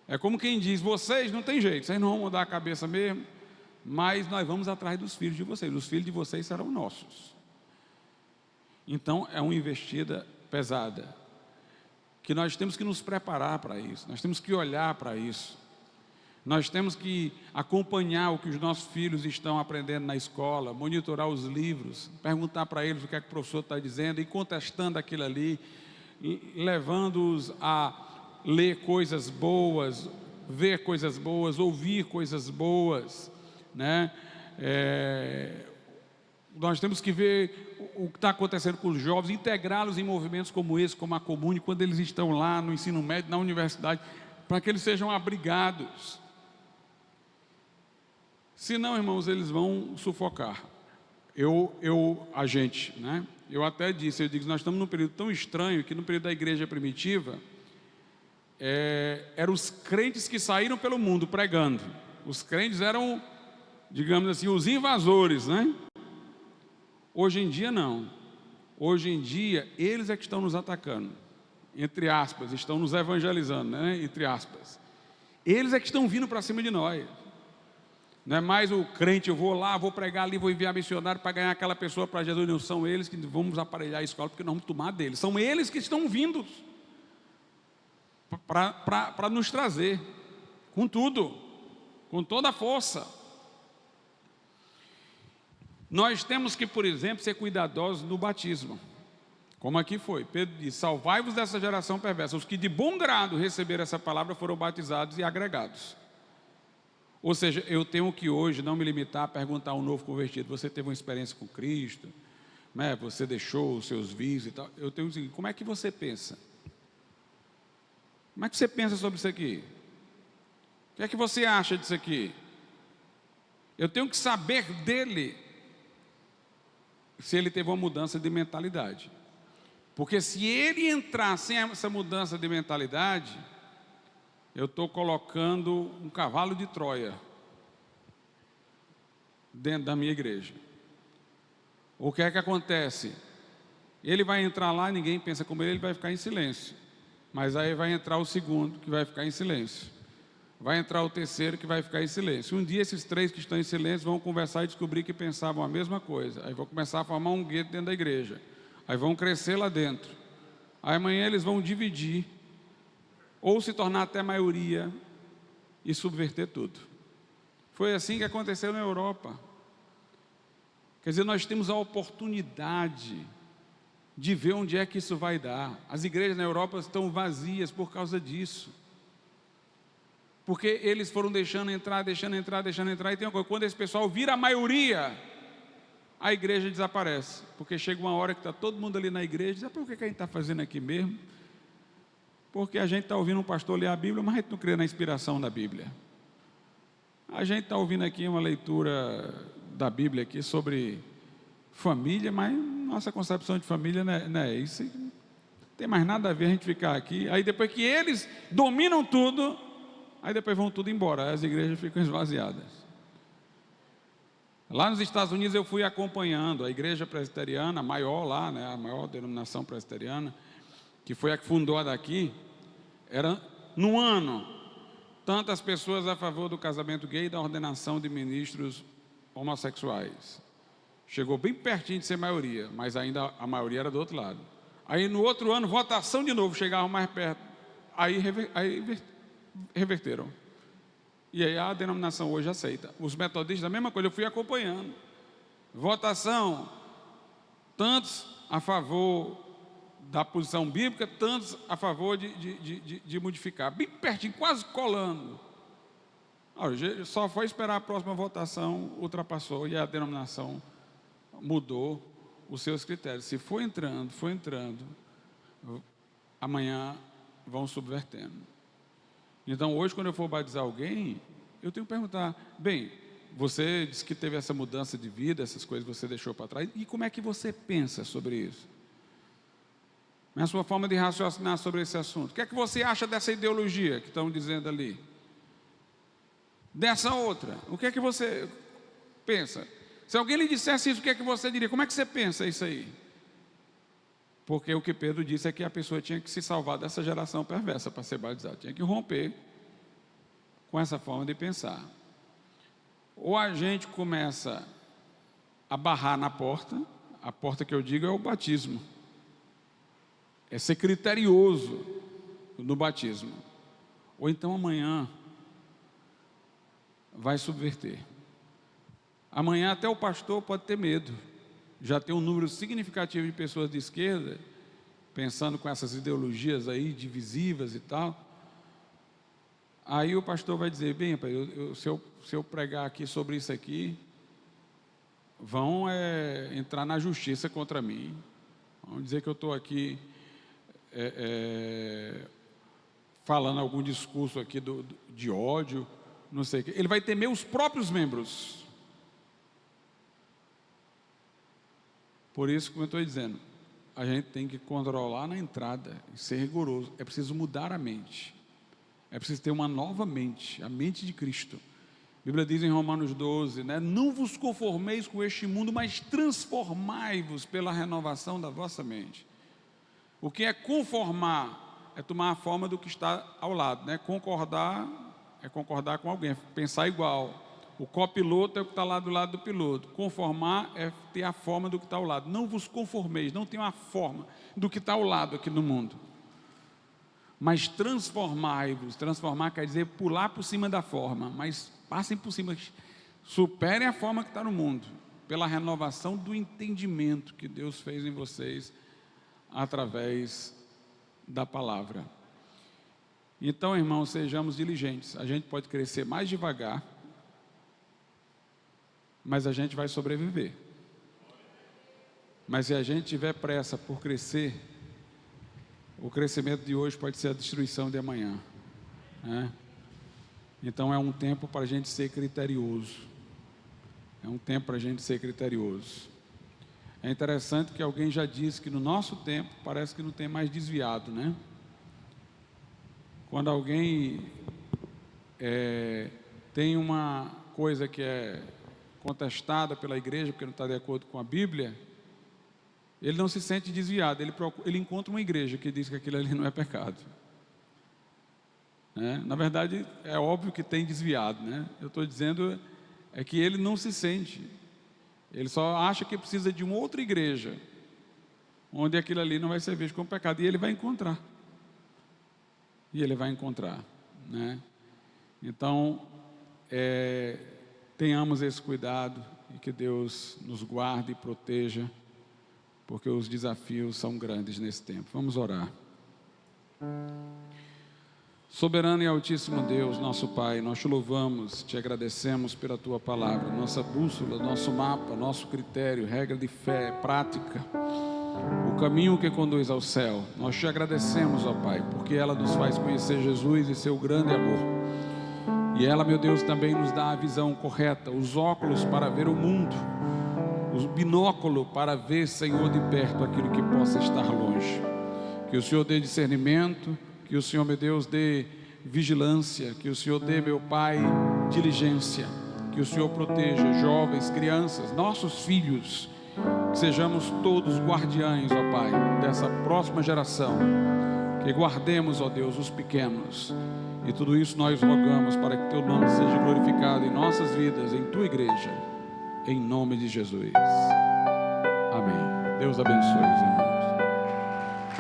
É como quem diz: vocês não tem jeito, vocês não vão mudar a cabeça mesmo, mas nós vamos atrás dos filhos de vocês. Os filhos de vocês serão nossos. Então é uma investida pesada, que nós temos que nos preparar para isso, nós temos que olhar para isso, nós temos que acompanhar o que os nossos filhos estão aprendendo na escola, monitorar os livros, perguntar para eles o que é que o professor está dizendo e contestando aquilo ali, levando-os a ler coisas boas, ver coisas boas, ouvir coisas boas, né? Nós temos que ver o que está acontecendo com os jovens, integrá-los em movimentos como esse, como a Comune, quando eles estão lá no ensino médio, na universidade, para que eles sejam abrigados. Senão, irmãos, eles vão sufocar. A gente, né? Eu até disse, nós estamos num período tão estranho, que no período da igreja primitiva, eram os crentes que saíram pelo mundo pregando. Os crentes eram, digamos assim, os invasores, né? Hoje em dia não. Hoje em dia eles é que estão nos atacando, entre aspas, estão nos evangelizando, né? Entre aspas. Eles é que estão vindo para cima de nós. Não é mais o crente: eu vou lá, vou pregar ali, vou enviar missionário para ganhar aquela pessoa para Jesus. Não são eles que vamos aparelhar a escola, porque nós vamos tomar deles. São eles que estão vindo para nos trazer, com tudo, com toda a força. Nós temos que, por exemplo, ser cuidadosos no batismo, como aqui foi. Pedro disse: salvai-vos dessa geração perversa. Os que de bom grado receberam essa palavra foram batizados e agregados. Ou seja, eu tenho que hoje não me limitar a perguntar a um novo convertido: você teve uma experiência com Cristo, né? Você deixou os seus vícios e tal. Eu tenho que dizer: como é que você pensa? Como é que você pensa sobre isso aqui? O que é que você acha disso aqui? Eu tenho que saber dele se ele teve uma mudança de mentalidade. Porque se ele entrar sem essa mudança de mentalidade, eu estou colocando um cavalo de Troia dentro da minha igreja. O que é que acontece? Ele vai entrar lá, ninguém pensa como ele vai ficar em silêncio. Mas aí vai entrar o segundo, que vai ficar em silêncio. Vai entrar o terceiro, que vai ficar em silêncio. Um dia esses 3 que estão em silêncio vão conversar e descobrir que pensavam a mesma coisa. Aí vão começar a formar um gueto dentro da igreja. Aí vão crescer lá dentro. Aí amanhã eles vão dividir, ou se tornar até maioria, e subverter tudo. Foi assim que aconteceu na Europa. Quer dizer, nós temos a oportunidade de ver onde é que isso vai dar. As igrejas na Europa estão vazias por causa disso. Porque eles foram deixando entrar, e tem uma coisa: quando esse pessoal vira a maioria, a igreja desaparece. Porque chega uma hora que está todo mundo ali na igreja e diz: por que a gente está fazendo aqui mesmo? Porque a gente está ouvindo um pastor ler a Bíblia, mas a gente não crê na inspiração da Bíblia. A gente está ouvindo aqui uma leitura da Bíblia aqui sobre família, mas nossa concepção de família não é isso. Não tem mais nada a ver a gente ficar aqui. Aí depois que eles dominam tudo, aí depois vão tudo embora, aí as igrejas ficam esvaziadas. Lá nos Estados Unidos eu fui acompanhando a igreja presbiteriana, a maior lá, né, a maior denominação presbiteriana, que foi a que fundou a daqui. Era, no ano, tantas pessoas a favor do casamento gay e da ordenação de ministros homossexuais. Chegou bem pertinho de ser maioria, mas ainda a maioria era do outro lado. Aí no outro ano, votação de novo, chegava mais perto. Aí reverteram. E aí a denominação hoje aceita. Os metodistas, a mesma coisa, eu fui acompanhando. Votação, tantos a favor da posição bíblica, tantos a favor de modificar. Bem pertinho, quase colando. Só foi esperar a próxima votação, ultrapassou e a denominação mudou os seus critérios. Se for entrando, amanhã vão subvertendo. Então hoje, quando eu for batizar alguém, eu tenho que perguntar: bem, você disse que teve essa mudança de vida, essas coisas você deixou para trás, e como é que você pensa sobre isso? A sua forma de raciocinar sobre esse assunto. O que é que você acha dessa ideologia que estão dizendo ali? Dessa outra, o que é que você pensa? Se alguém lhe dissesse isso, o que é que você diria? Como é que você pensa isso aí? Porque o que Pedro disse é que a pessoa tinha que se salvar dessa geração perversa para ser batizada. Tinha que romper com essa forma de pensar. Ou a gente começa a barrar na porta, a porta que eu digo é o batismo. É ser criterioso no batismo. Ou então amanhã vai subverter. Amanhã até o pastor pode ter medo. Já tem um número significativo de pessoas de esquerda pensando com essas ideologias aí divisivas e tal. Aí o pastor vai dizer: bem, se eu pregar aqui sobre isso aqui, vão entrar na justiça contra mim. Vão dizer que eu estou aqui falando algum discurso aqui de ódio, não sei o que. Ele vai temer os próprios membros. Por isso, como eu estou dizendo, a gente tem que controlar na entrada e ser rigoroso. É preciso mudar a mente. É preciso ter uma nova mente, a mente de Cristo. A Bíblia diz em Romanos 12, né? Não vos conformeis com este mundo, mas transformai-vos pela renovação da vossa mente. O que é conformar? É tomar a forma do que está ao lado, né? Concordar é concordar com alguém, é pensar igual. O copiloto é o que está lá do lado do piloto. Conformar é ter a forma do que está ao lado. Não vos conformeis, não tenham a forma do que está ao lado aqui no mundo. Mas transformai-vos. Transformar quer dizer pular por cima da forma, mas passem por cima, superem a forma que está no mundo, pela renovação do entendimento que Deus fez em vocês através da palavra. Então, irmãos, sejamos diligentes. A gente pode crescer mais devagar, mas a gente vai sobreviver. Mas se a gente tiver pressa por crescer, o crescimento de hoje pode ser a destruição de amanhã, né? Então é um tempo para a gente ser criterioso. É um tempo para a gente ser criterioso. É interessante que alguém já disse que no nosso tempo parece que não tem mais desviado, né? Quando alguém tem uma coisa que é contestada pela igreja porque não está de acordo com a Bíblia, ele não se sente desviado, ele encontra uma igreja que diz que aquilo ali não é pecado, né? Na verdade, é óbvio que tem desviado, né? Eu estou dizendo que ele não se sente, ele só acha que precisa de uma outra igreja, onde aquilo ali não vai ser visto como pecado, e ele vai encontrar, né? Então, tenhamos esse cuidado, e que Deus nos guarde e proteja, porque os desafios são grandes nesse tempo. Vamos orar. Soberano e altíssimo Deus, nosso Pai, nós te louvamos, te agradecemos pela tua palavra, nossa bússola, nosso mapa, nosso critério, regra de fé, prática, o caminho que conduz ao céu. Nós te agradecemos, ó Pai, porque ela nos faz conhecer Jesus e seu grande amor. E ela, meu Deus, também nos dá a visão correta, os óculos para ver o mundo, o binóculo para ver, Senhor, de perto aquilo que possa estar longe. Que o Senhor dê discernimento, que o Senhor, meu Deus, dê vigilância, que o Senhor dê, meu Pai, diligência, que o Senhor proteja jovens, crianças, nossos filhos, que sejamos todos guardiães, ó Pai, dessa próxima geração, que guardemos, ó Deus, os pequenos, e tudo isso nós rogamos para que teu nome seja glorificado em nossas vidas, em tua igreja, em nome de Jesus. Amém. Deus abençoe os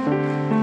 irmãos.